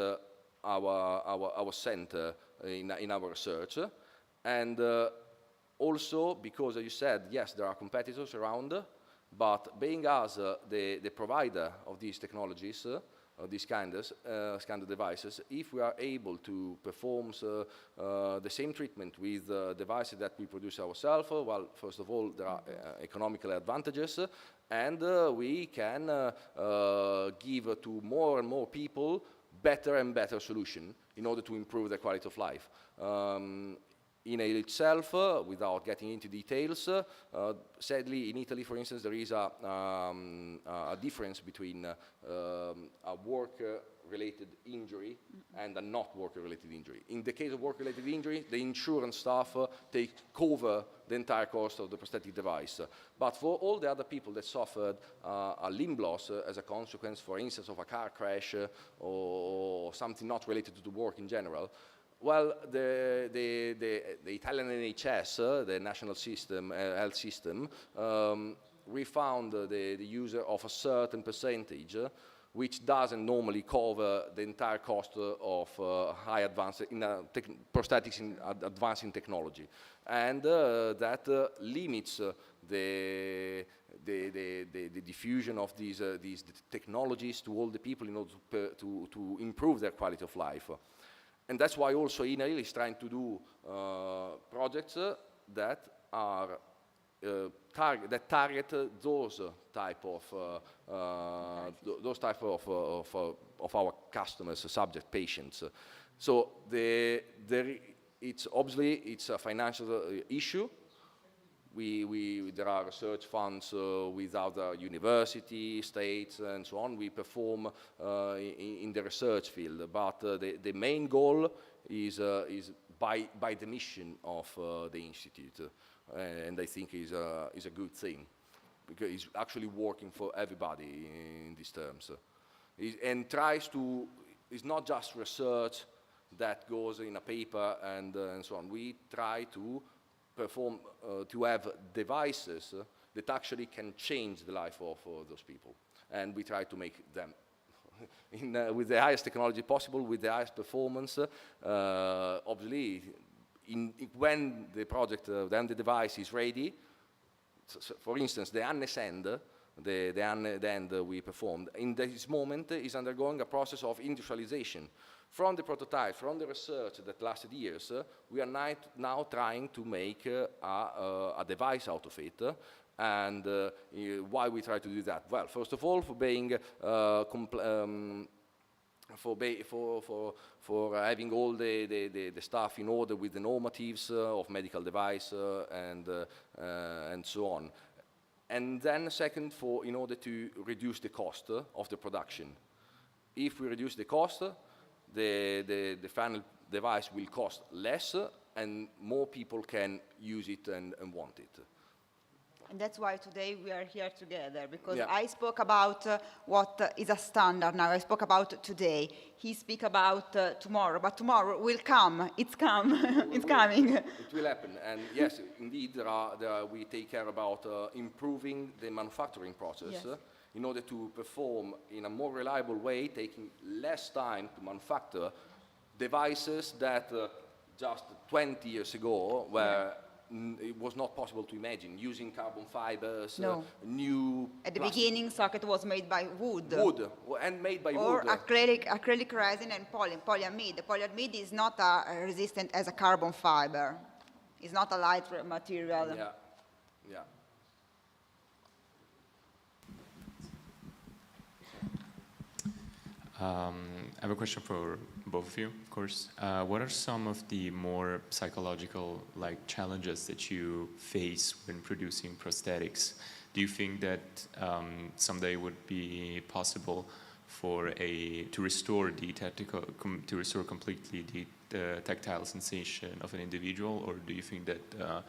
our center in our research, and also because, as you said, yes, there are competitors around, but being us the provider of these technologies, of these kind of devices, if we are able to perform the same treatment with devices that we produce ourselves, well, first of all, there are economical advantages, and we can give to more and more people better and better solution in order to improve their quality of life. Inail itself, without getting into details, sadly in Italy, for instance, there is a difference between a work-related injury and a not work-related injury. In the case of work-related injury, the insurance staff take over the entire cost of the prosthetic device. But for all the other people that suffered a limb loss as a consequence, for instance, of a car crash or something not related to the work in general, well, the Italian NHS, the national system, health system, we found the user of a certain percentage which doesn't normally cover the entire cost of high advanced in prosthetics in advancing technology, and that limits the diffusion of these technologies to all the people in order to improve their quality of life. And that's why also Inail is trying to do projects that are target those type of our customers, subject patients. So it's obviously a financial issue. There are research funds with other universities, states, and so on. We perform in the research field, but the main goal is by the mission of the institute, and I think is a good thing, because it's actually working for everybody in these terms, and tries to. It's not just research that goes in a paper and so on. We try to perform, to have devices that actually can change the life of those people. And we try to make them with the highest technology possible, with the highest performance. Obviously, when the project, then the device is ready, so for instance, the Annes end, the end we performed, in this moment is undergoing a process of industrialization. From the prototype, from the research that lasted years, we are now trying to make a device out of it. And why we try to do that? Well, first of all, for being for having all the stuff in order with the normatives of medical device and so on. And then second, in order to reduce the cost of the production. If we reduce the cost, the final device will cost less, and more people can use it and want it. And that's why today we are here together, because Yeah. I spoke about what is a standard now. I spoke about today. He speak about tomorrow, but tomorrow will come. It's come. It's coming. It will happen, and yes, indeed, we take care about improving the manufacturing process. Yes. In order to perform in a more reliable way, taking less time to manufacture devices that just 20 years ago it was not possible to imagine, using carbon fibers, No. new At the plastic. beginning, socket was made by wood. Wood, and made by Or wood. acrylic resin and polyamide. The polyamide is not resistant as a carbon fiber. It's not a light material. Yeah, yeah. I have a question for both of you, of course. What are some of the more psychological challenges that you face when producing prosthetics? Do you think that someday would be possible to restore completely the tactile sensation of an individual, or do you think that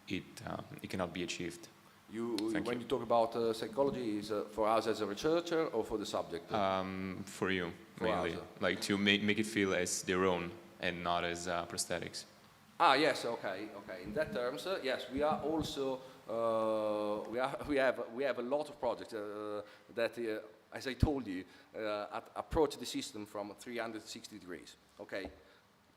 it cannot be achieved? When you talk about psychology, is for us as a researcher or for the subject? For you, For mainly. us. Like to make it feel as their own and not as prosthetics. Yes, okay. In that terms, yes, we are also we have a lot of projects that, as I told you, approach the system from 360 degrees. Okay,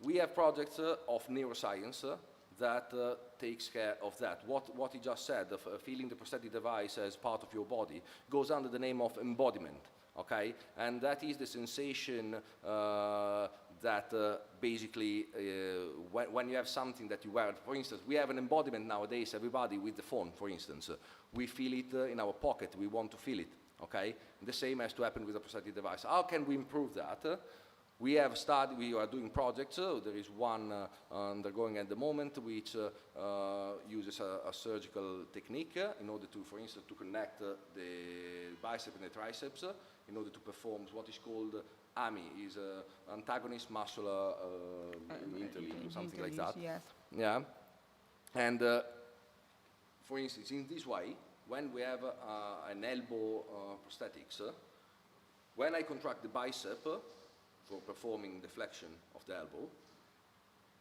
we have projects of neuroscience that takes care of that. What he just said, of feeling the prosthetic device as part of your body, goes under the name of embodiment, okay? And that is the sensation that basically, when you have something that you wear, for instance, we have an embodiment nowadays, everybody, with the phone, for instance. We feel it in our pocket, we want to feel it, okay? The same has to happen with a prosthetic device. How can we improve that? We are doing projects. There is one undergoing at the moment which uses a surgical technique in order to, for instance, to connect the bicep and the triceps in order to perform what is called AMI, is antagonist muscular interleave or something like that. Yes. Yeah. And for instance, in this way, when we have an elbow prosthetics, when I contract the bicep, for performing the flexion of the elbow,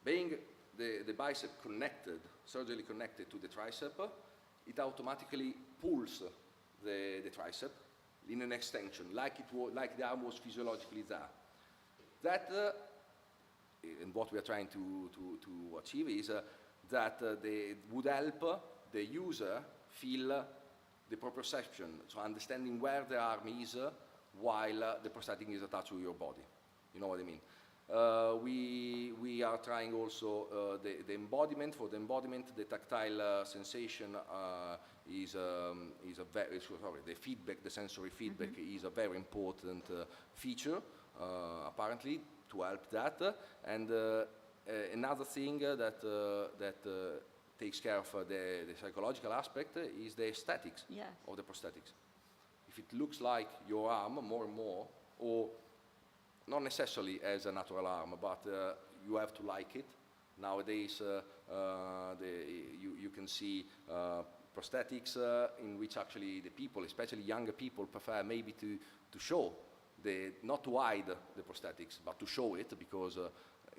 being the bicep connected, surgically connected to the tricep, it automatically pulls the tricep, in an extension, like the arm was physiologically there. That, and what we are trying to achieve is that they would help the user feel the proprioception, so understanding where the arm is while the prosthetic is attached to your body. You know what I mean? We are trying also the embodiment. For the embodiment, the tactile sensation is a very, sorry, the feedback, the sensory feedback is a very important feature, apparently, to help that. And another thing that takes care of the psychological aspect is the aesthetics of the prosthetics. If it looks like your arm more and more, or not necessarily as a natural arm, but you have to like it. Nowadays, you can see prosthetics in which actually the people, especially younger people, prefer maybe to show, not to hide the prosthetics, but to show it, because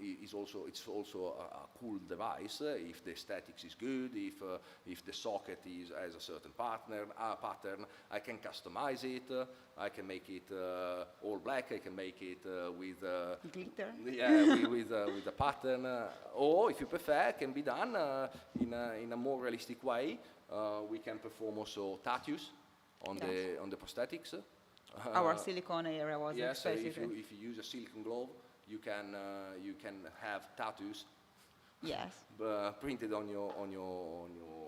it's also a cool device if the aesthetics is good, if the socket has a certain pattern, I can customize it, I can make it all black, I can make it with glitter. Yeah, with a pattern, or if you prefer, it can be done in a more realistic way. We can perform also tattoos on the prosthetics. Our silicone area was if you use a silicone glove, you can have tattoos. Yes. Printed on your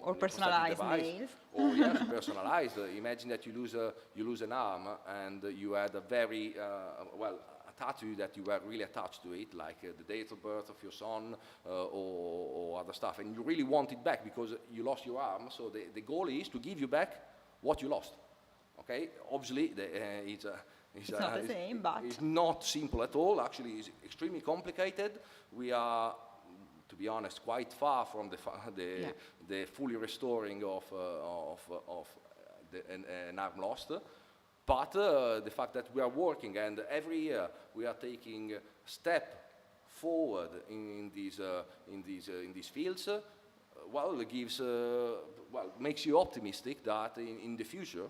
or personalized nails. Or personalized. Imagine that you lose an arm and you had a very a tattoo that you were really attached to it, like the date of birth of your son or other stuff, and you really want it back because you lost your arm. So the goal is to give you back what you lost. Okay, obviously it's not the same, but it's not simple at all. Actually, it's extremely complicated. We are, to be honest, quite far from the fully restoring of an arm lost. But the fact that we are working, and every year we are taking a step forward in these fields, makes you optimistic that in the future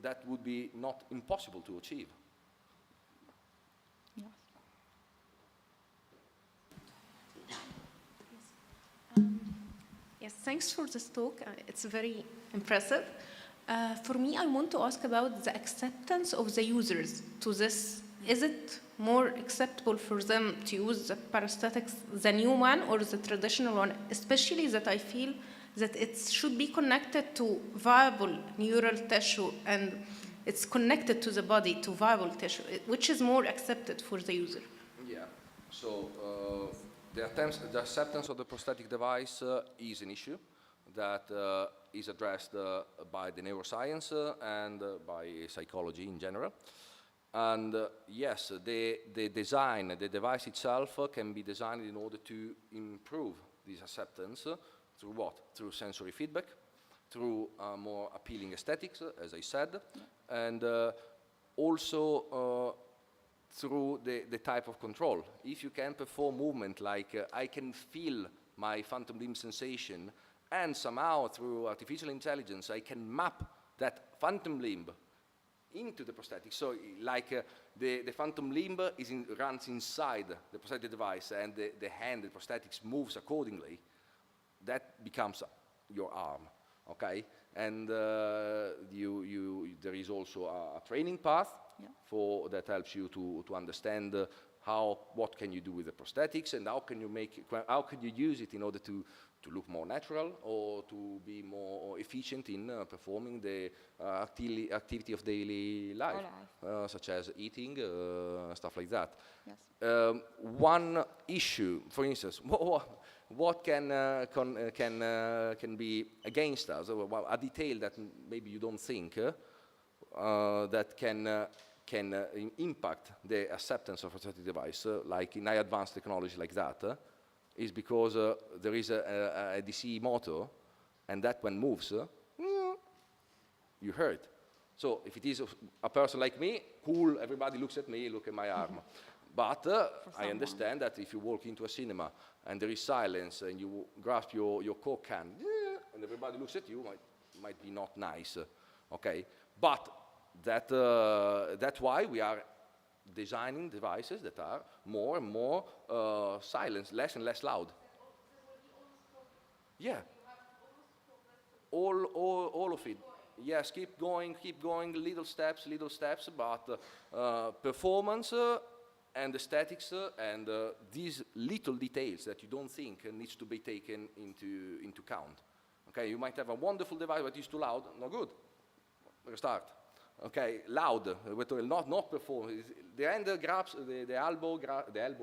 that would be not impossible to achieve. Yes. Yes, thanks for this talk. It's very impressive. For me, I want to ask about the acceptance of the users to this. Is it more acceptable for them to use the prosthetics, the new one, or the traditional one? Especially that I feel that it should be connected to viable neural tissue, and it's connected to the body, to viable tissue. Which is more accepted for the user? Yeah, so the acceptance of the prosthetic device is an issue that is addressed by the neuroscience and by psychology in general. And yes, the design, the device itself can be designed in order to improve this acceptance. Through what? Through sensory feedback, through more appealing aesthetics, as I said, and also through the type of control. If you can perform movement like I can feel my phantom limb sensation, and somehow through artificial intelligence I can map that phantom limb into the prosthetic. So like the phantom limb runs inside the prosthetic device, and the hand, the prosthetics moves accordingly. That becomes your arm, okay? And there is also a training path that helps you to understand what can you do with the prosthetics, and how can you use it in order to look more natural or to be more efficient in performing the activity of daily life, such as eating, stuff like that. Yes. One issue, for instance, what can be against us? Well, a detail that maybe you don't think that can impact the acceptance of a prosthetic device, like in high advanced technology like that, is because there is a DC motor, and that when moves, you hear it. So if it is a person like me, cool, everybody looks at me, look at my arm. But I understand that if you walk into a cinema and there is silence and you grasp your Coke can, and everybody looks at you, might be not nice, okay? But That's why we are designing devices that are more and more silent, less and less loud. Yeah. All of it. Yes, keep going, little steps, but performance and aesthetics and these little details that you don't think needs to be taken into account. Okay, you might have a wonderful device, but it's too loud, no good. Restart. Okay, loud, not perform. The hand grabs, the elbow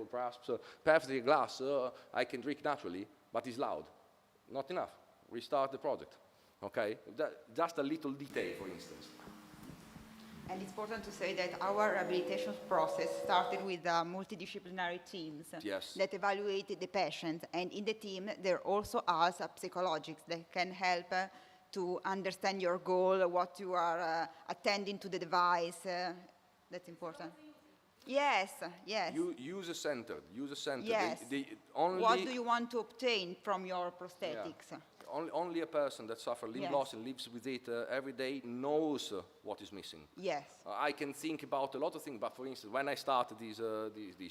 grasps perfectly glass. I can drink naturally, but it's loud. Not enough. Restart the project. Okay, just a little detail, for instance. And it's important to say that our rehabilitation process started with multidisciplinary teams that evaluate the patient. And in the team, there also are psychologists that can help to understand your goal, what you are attending to the device. That's important. Yes. User-centered. Yes. What do you want to obtain from your prosthetics? Yeah. Only a person that suffers limb loss and lives with it every day knows what is missing. Yes. I can think about a lot of things, but for instance, when I started these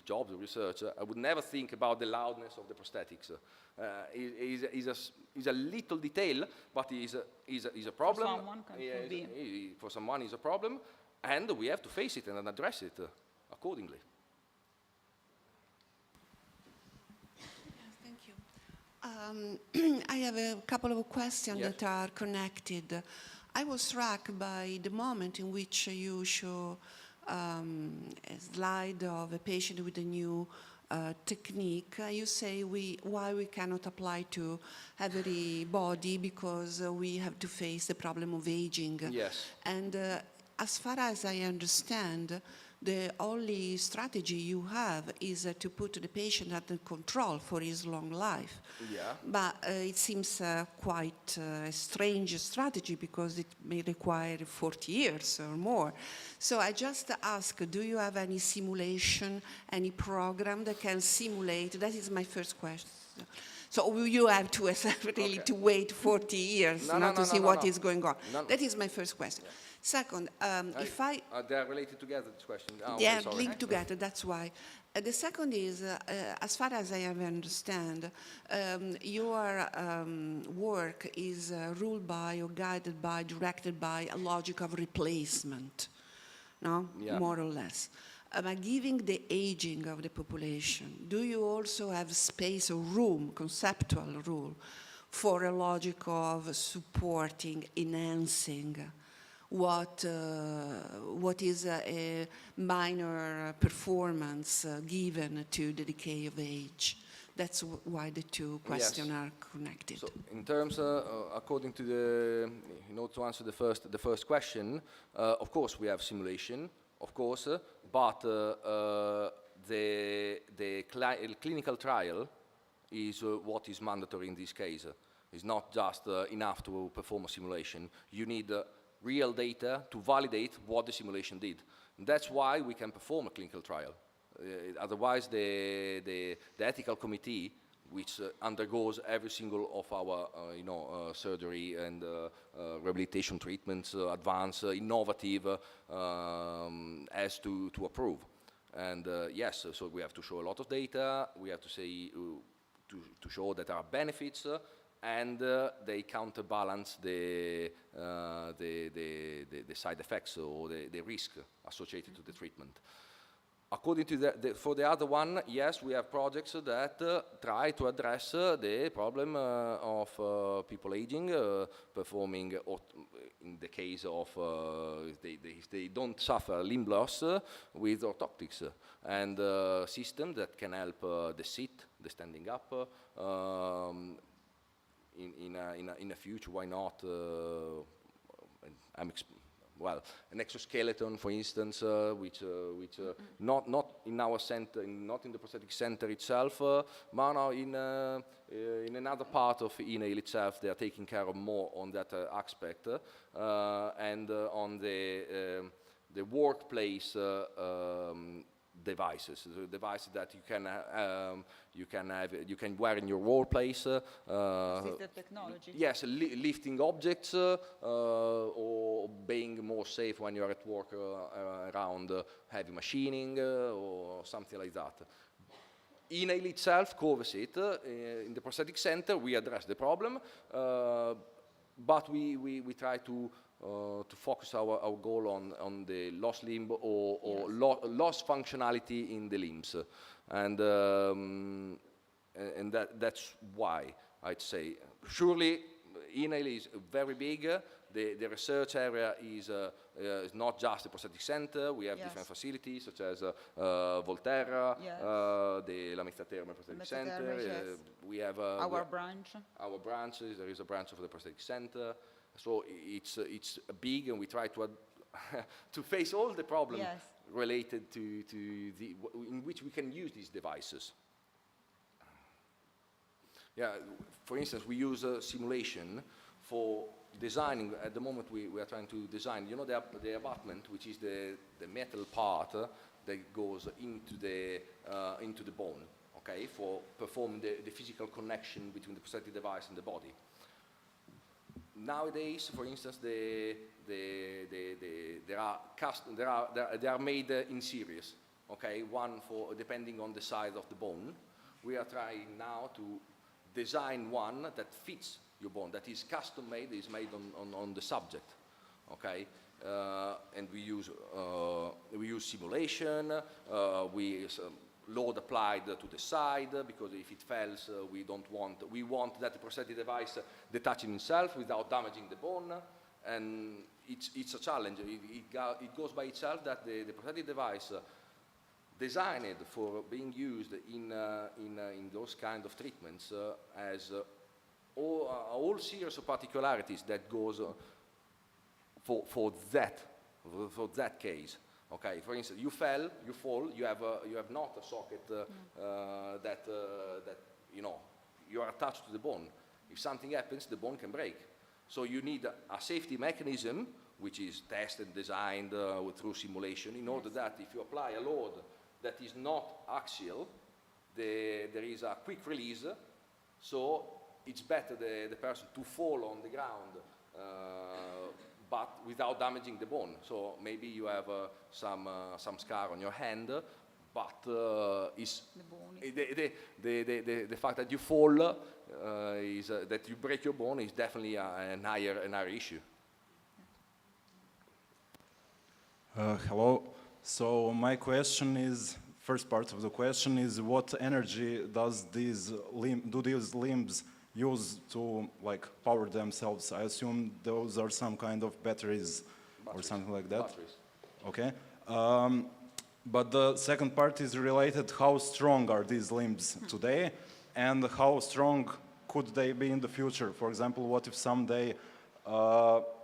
jobs, the research, I would never think about the loudness of the prosthetics. It's a little detail, but is a problem. For someone, it's a problem, and we have to face it and address it accordingly. I have a couple of questions that are connected. I was struck by the moment in which you show a slide of a patient with a new technique. You say why we cannot apply to every body because we have to face the problem of aging. Yes. And as far as I understand, the only strategy you have is to put the patient under control for his long life. Yeah. But it seems quite a strange strategy because it may require 40 years or more. So I just ask, do you have any simulation, any program that can simulate? That is my first question. So you have to really to wait 40 years to see what is going on. That is my first question. Yeah. Second, if they are related together, this question. They are linked together, that's why. The second is, as far as I understand, your work is ruled by or guided by, directed by a logic of replacement, no? Yeah. More or less. Given the aging of the population, do you also have space or room, conceptual rule, for a logic of supporting, enhancing what is a minor performance given to the decay of age? That's why the two questions are connected. So in terms, according to the, to answer the first question, of course we have simulation, of course, but the clinical trial is what is mandatory in this case. It's not just enough to perform a simulation. You need real data to validate what the simulation did. And that's why we can perform a clinical trial. Otherwise, the ethical committee, which undergoes every single of our surgery and rehabilitation treatments, advanced, innovative, has to approve. And yes, so we have to show a lot of data. We have to say to show that there are benefits. And they counterbalance the side effects or the risk associated to the treatment. According to for the other one, yes, we have projects that try to address the problem of people aging, performing, or in the case of if they don't suffer limb loss, with orthotics and systems that can help the sit, the standing up. In a future, why not? An exoskeleton, for instance, which not in our center, not in the prosthetic center itself, but now in another part of Inail itself, they are taking care of more on that aspect, and on the workplace devices, the devices that you can wear in your workplace. Assistive technology. Yes, lifting objects or being more safe when you're at work around heavy machining or something like that. Inail itself covers it. In the prosthetic center, we address the problem, but we try to focus our goal on the lost limb or lost functionality in the limbs, and that's why I'd say surely Inail is very big. The research area is not just the prosthetic center. We have different facilities such as Volterra, the La Terme Prosthetic Center. We have our branch. Our branches. There is a branch of the prosthetic center. So it's big, and we try to to face all the problems related to the in which we can use these devices. Yeah, for instance, we use simulation for designing. At the moment, we are trying to design. You know, the abutment, which is the metal part that goes into the bone. Okay, for performing the physical connection between the prosthetic device and the body. Nowadays, for instance, they are made in series. Okay, one for depending on the size of the bone. We are trying now to design one that fits your bone, that is custom made, is made on the subject. Okay, and we use simulation. Load applied to the side, because if it fails, we want that the prosthetic device detaching itself without damaging the bone, and it's a challenge. It goes by itself that the prosthetic device designed for being used in those kind of treatments has all series of particularities that goes for that case. Okay, for instance, you fall, you have not a socket that you are attached to the bone. If something happens, the bone can break. So you need a safety mechanism, which is tested and designed through simulation, in order that if you apply a load that is not axial, there is a quick release. So it's better the person to fall on the ground, but without damaging the bone. So maybe you have some scar on your hand, but the fact that you fall that you break your bone is definitely an higher issue. Hello. So my question is, first part of the question is, what energy does do these limbs use to power themselves? I assume those are some kind of batteries or something like that. Batteries. Okay. But the second part is related, how strong are these limbs today, and how strong could they be in the future? For example, what if someday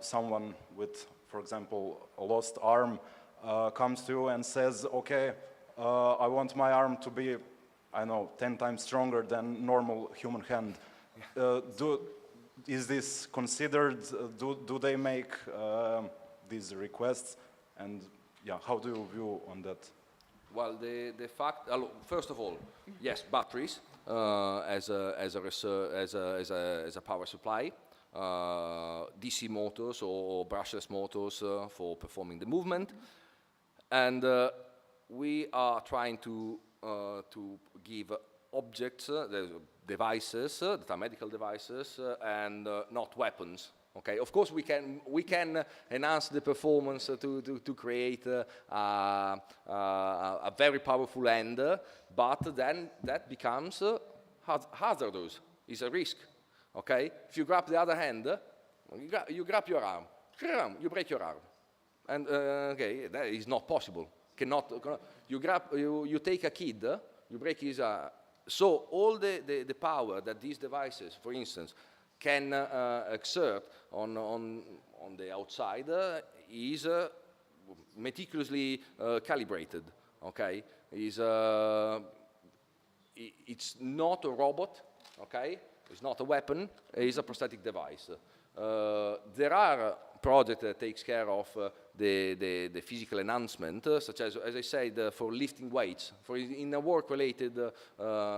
someone with, for example, a lost arm comes to you and says, okay, I want my arm to be, I know, 10 times stronger than normal human hand. Is this considered? Do they make these requests? And yeah, how do you view on that? Well, the fact, first of all, yes, batteries as a power supply, DC motors or brushless motors for performing the movement, and we are trying to give objects, devices that are medical devices, and not weapons. Okay. Of course, we can enhance the performance to create a very powerful hand, but then that becomes hazardous. It's a risk. Okay. If you grab the other hand, you grab your arm, you break your arm, and okay, that is not possible. You take a kid, you break his arm. So all the power that these devices, for instance, can exert on the outside is meticulously calibrated. Okay, it's not a robot. Okay, it's not a weapon. It's a prosthetic device. There are projects that takes care of the physical enhancement, such as I said, for lifting weights. In a work-related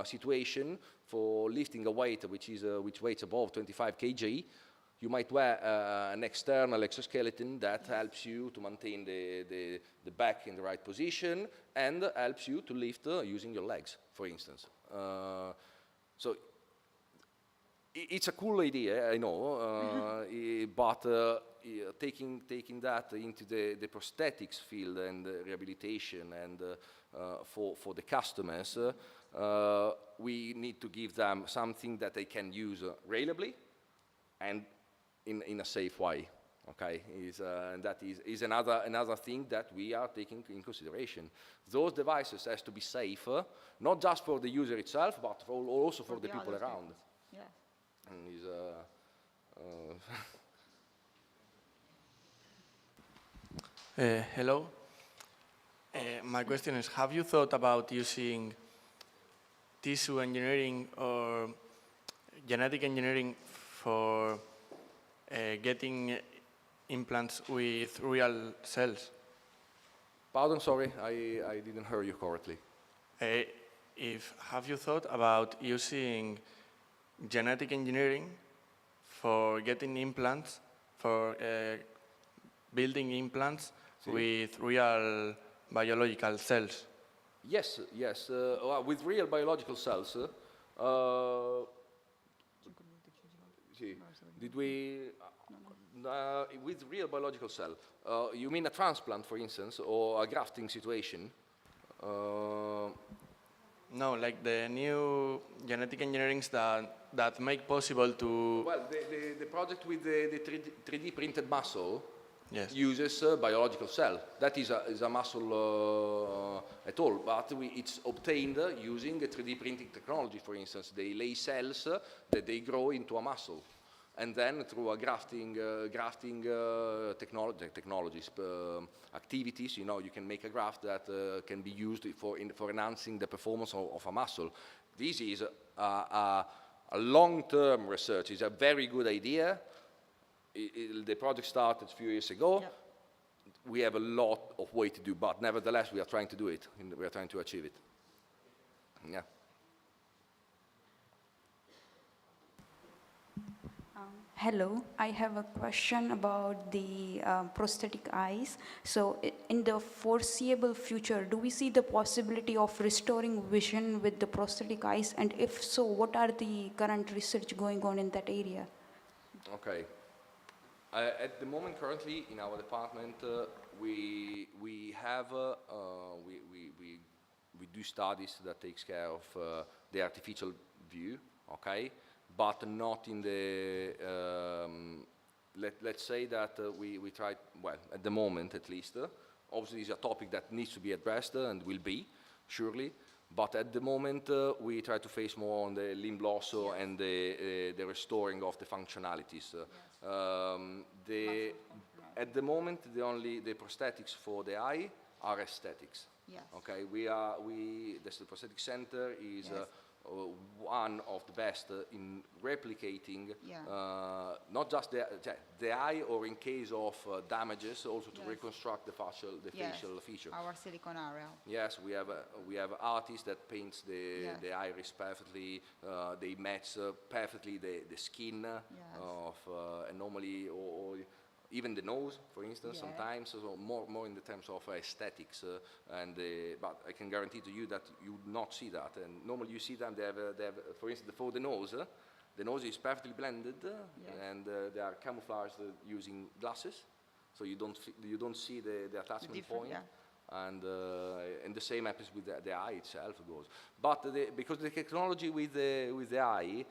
situation, for lifting a weight which weighs above 25 kg, you might wear an external exoskeleton that helps you to maintain the back in the right position and helps you to lift using your legs, for instance. So it's a cool idea, I know, but taking that into the prosthetics field and rehabilitation and for the customers, we need to give them something that they can use reliably and in a safe way. Okay, and that is another thing that we are taking in consideration. Those devices has to be safer, not just for the user itself, but also for the people around. Yeah. And hello. My question is, have you thought about using tissue engineering or genetic engineering for getting implants with real cells? Pardon, sorry, I didn't hear you correctly. Have you thought about using genetic engineering for getting implants, for building implants with real biological cells? Yes, yes. With real biological cells, did we, with real biological cell, you mean a transplant, for instance, or a grafting situation? No, like the new genetic engineerings that make possible to... Well, the project with the 3D printed muscle uses biological cell. That is a muscle at all, but it's obtained using a 3D printing technology, for instance. They lay cells that they grow into a muscle. And then through a grafting technologies, activities, you can make a graft that can be used for enhancing the performance of a muscle. This is a long-term research. It's a very good idea. The project started a few years ago. Yeah. We have a lot of way to do, but nevertheless, we are trying to do it. We are trying to achieve it. Yeah. Hello, I have a question about the prosthetic eyes. So in the foreseeable future, do we see the possibility of restoring vision with the prosthetic eyes? And if so, what are the current research going on in that area? Okay. At the moment, currently, in our department, we do studies that takes care of the artificial view, okay? But not in the, let's say that we try, well, at the moment at least, obviously it's a topic that needs to be addressed and will be, surely, but at the moment we try to face more on the limb loss and the restoring of the functionalities. At the moment, the prosthetics for the eye are aesthetics. Yes. Okay, the prosthetic center is one of the best in replicating not just the eye, or in case of damages, also to reconstruct the facial feature. Our silicone area. Yes, we have artists that paints the iris perfectly. They match perfectly the skin of and normally or even the nose, for instance, sometimes, so more in the terms of aesthetics, but I can guarantee to you that you would not see that. And normally you see them, they have for instance, for the nose is perfectly blended, and they are camouflaged using glasses, so you don't see the attachment point. And the same happens with the eye itself goes. But because the technology with the eye,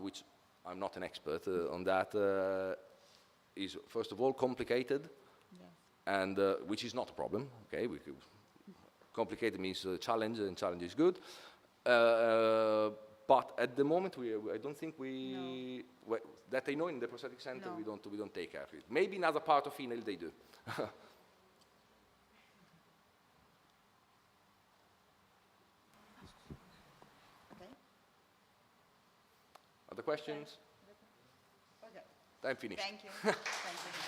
which I'm not an expert on that, is first of all complicated, and which is not a problem. Okay, complicated means challenge, and challenge is good. But at the moment, I don't think that I know in the prosthetic center we don't take care of it. Maybe in other part of Inail they do. Okay. Other questions? Okay. I'm finished. Thank you. Thank you.